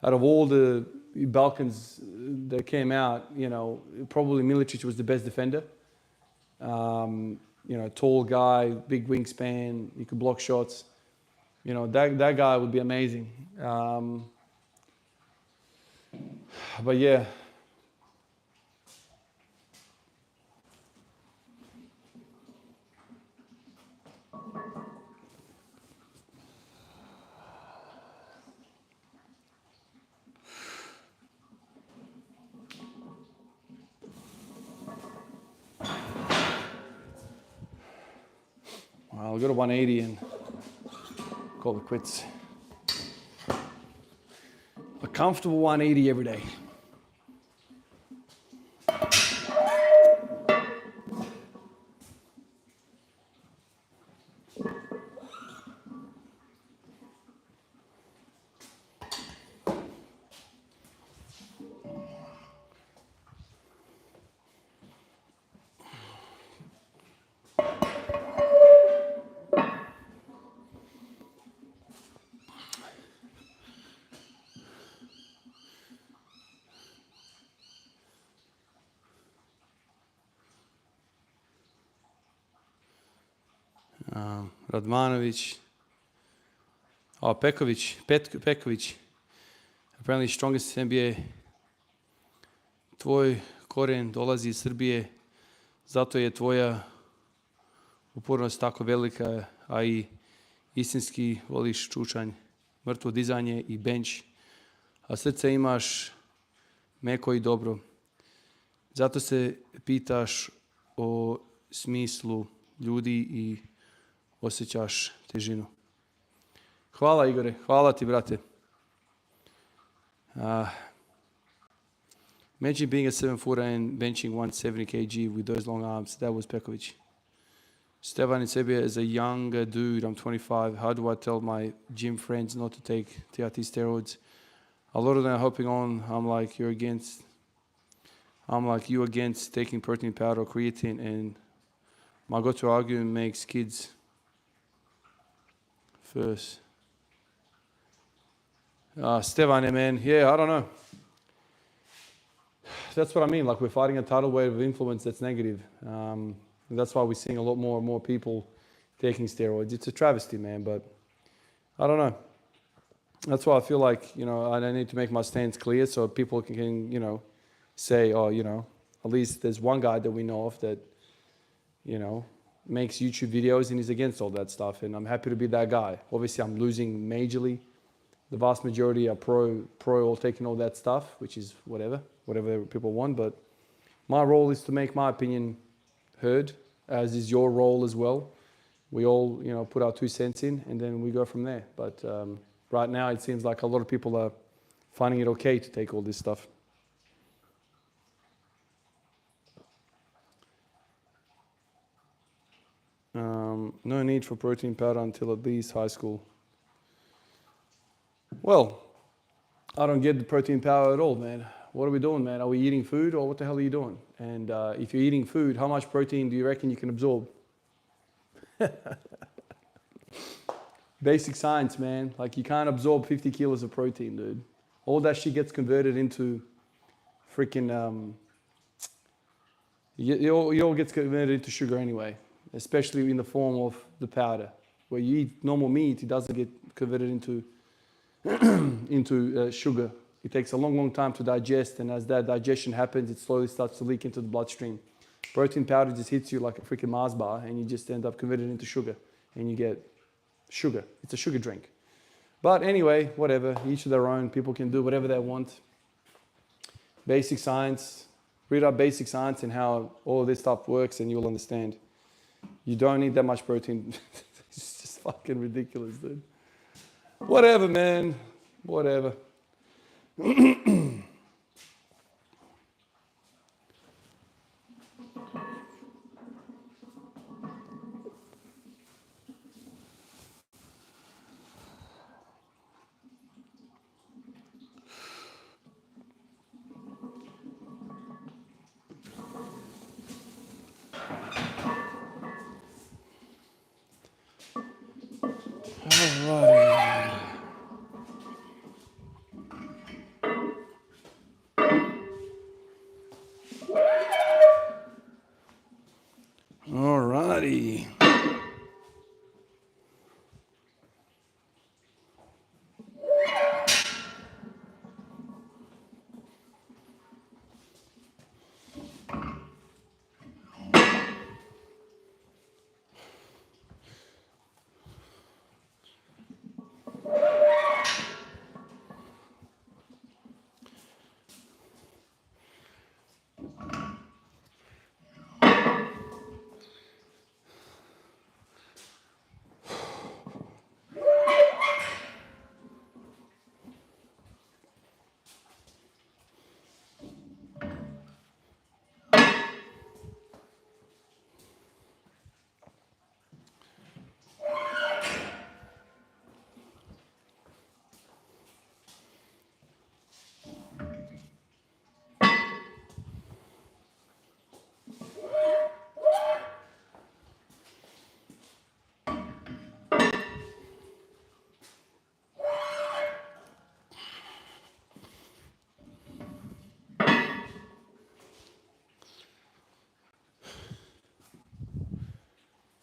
out of all the Balkans that came out, you know, probably Milicic was the best defender. You know, tall guy, big wingspan, he could block shots. You know, that guy would be amazing. But yeah. I'll go to 180 and call it quits. A comfortable 180 every day. Radmanovic. Oh, Petkovic. Apparently strongest NBA. Tvoj korijen dolazi iz Srbije, zato je tvoja upornost tako velika, a i istinski voliš čučanj, mrtvo dizanje i bench, a srce imaš meko i dobro. Zato se pitaš o smislu ljudi i osjećaš težinu. Hvala Igore, hvala ti brate. Imagine being a 7-footer and benching 170 kg with those long arms. That was Pekovic. Stevan in Serbia is a younger dude. I'm 25. How do I tell my gym friends not to take TRT steroids? A lot of them are hopping on. I'm like, you against taking protein powder or creatine, and my go-to argument makes kids first. Stevan, man, yeah, I don't know. That's what I mean. Like, we're fighting a tidal wave of influence that's negative. That's why we're seeing a lot more and more people taking steroids. It's a travesty, man, but I don't know. That's why I feel like, I need to make my stance clear so people can, say, at least there's one guy that we know of that, makes YouTube videos and is against all that stuff. And I'm happy to be that guy. Obviously, I'm losing majorly. The vast majority are pro all taking all that stuff, which is whatever people want. But my role is to make my opinion heard, as is your role as well. We all, put our 2 cents in, and then we go from there. But right now, it seems like a lot of people are finding it okay to take all this stuff. No need for protein powder until at least high school. Well, I don't get the protein powder at all, man. What are we doing, man? Are we eating food, or what the hell are you doing? And if you're eating food, how much protein do you reckon you can absorb? Basic science, man. Like, you can't absorb 50 kilos of protein, dude. All that shit gets converted into freaking... it all gets converted into sugar anyway, especially in the form of the powder. Where you eat normal meat, it doesn't get converted into sugar. It takes a long time to digest, and as that digestion happens, it slowly starts to leak into the bloodstream. Protein powder just hits you like a freaking Mars bar, and you just end up converted into sugar, and you get sugar. It's a sugar drink. But anyway, whatever, each to their own. People can do whatever they want. Basic science, read up basic science and how all of this stuff works, and you'll understand. You don't need that much protein. It's just fucking ridiculous, dude. Whatever, man. Whatever. Alrighty.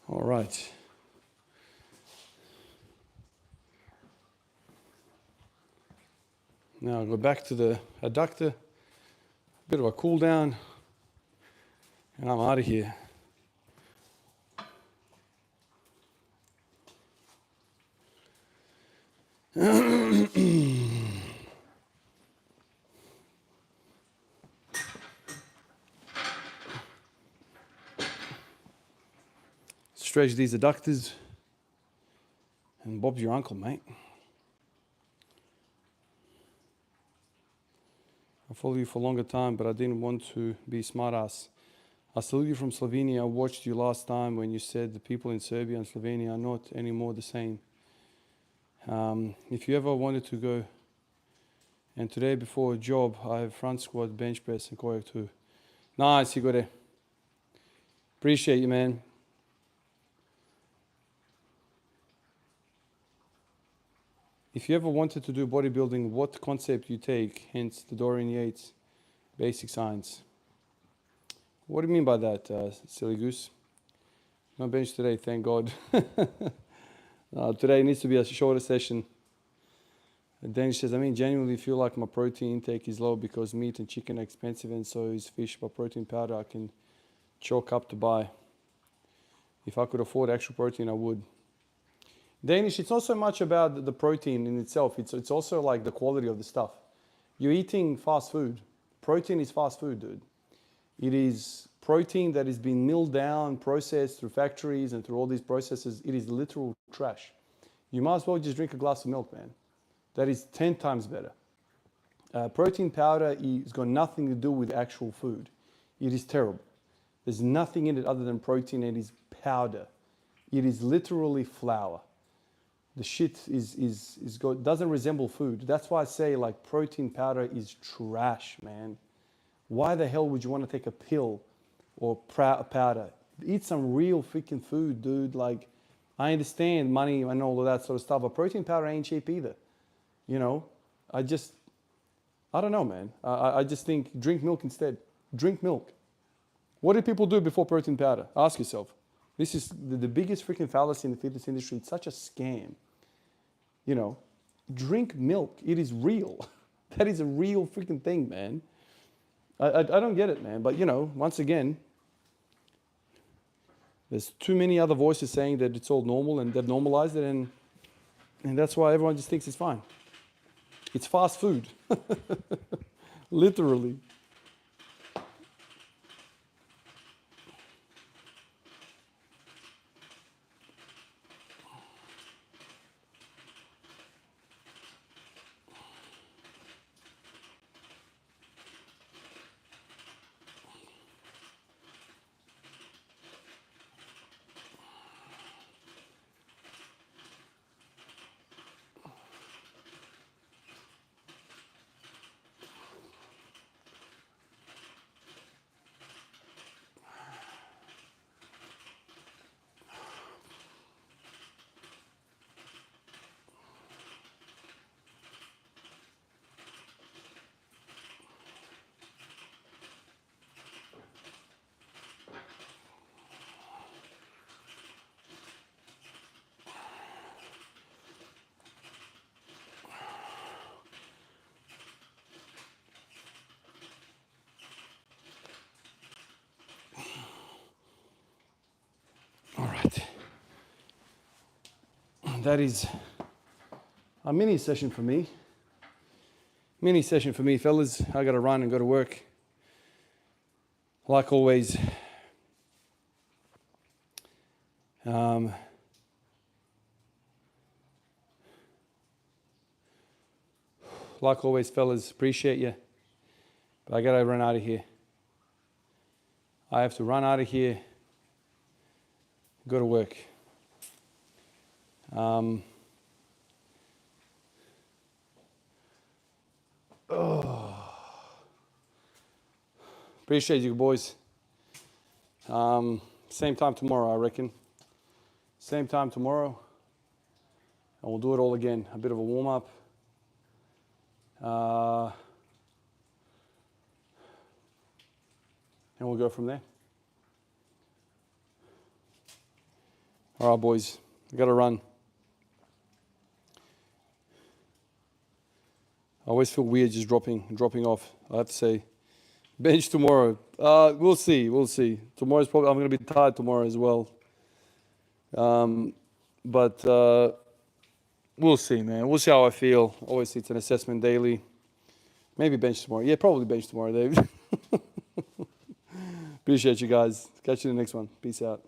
All right. Now I'll go back to the adductor, bit of a cool down, and I'm out of here. Stretch these adductors, and Bob's your uncle, mate. I followed you for a longer time, but I didn't want to be smart ass. I salute you from Slovenia. I watched you last time when you said the people in Serbia and Slovenia are not anymore the same. If you ever wanted to go, and today before a job, I have front squat, bench press, and core too. Nice, you got it. Appreciate you, man. If you ever wanted to do bodybuilding, what concept you take? Hence the Dorian Yates basic science. What do you mean by that, silly goose? No bench today, thank God. Today needs to be a shorter session. And Danish says, I genuinely feel like my protein intake is low because meat and chicken are expensive and so is fish, but protein powder I can chalk up to buy. If I could afford actual protein, I would. Danish, it's not so much about the protein in itself. It's also like the quality of the stuff. You're eating fast food. Protein is fast food, dude. It is protein that is being milled down, processed through factories and through all these processes. It is literal trash. You might as well just drink a glass of milk, man. That is 10 times better. Protein powder has got nothing to do with actual food. It is terrible. There's nothing in it other than protein. It is powder. It is literally flour. The shit doesn't resemble food. That's why I say like protein powder is trash, man. Why the hell would you want to take a pill or powder? Eat some real freaking food, dude. Like, I understand money and all of that sort of stuff, but protein powder ain't cheap either. You know, I don't know, man. I just think drink milk instead. Drink milk. What did people do before protein powder? Ask yourself. This is the biggest freaking fallacy in the fitness industry. It's such a scam. You know, drink milk. It is real. That is a real freaking thing, man. I don't get it, man. But, you know, once again, there's too many other voices saying that it's all normal and they've normalized it. And that's why everyone just thinks it's fine. It's fast food. Literally. All right. That is a mini session for me. Mini session for me, fellas. I got to run and go to work. Like always, fellas, appreciate you. But I got to run out of here. I have to run out of here, go to work. Appreciate you, boys. Same time tomorrow, I reckon. Same time tomorrow. And we'll do it all again. A bit of a warm-up. And we'll go from there. All right, boys. I got to run. I always feel weird just dropping off. I have to say, bench tomorrow. We'll see. We'll see. Tomorrow's probably I'm gonna be tired tomorrow as well. But we'll see, man. We'll see how I feel. Obviously, it's an assessment daily. Maybe bench tomorrow. Yeah, probably bench tomorrow, Dave. Appreciate you guys. Catch you in the next one. Peace out.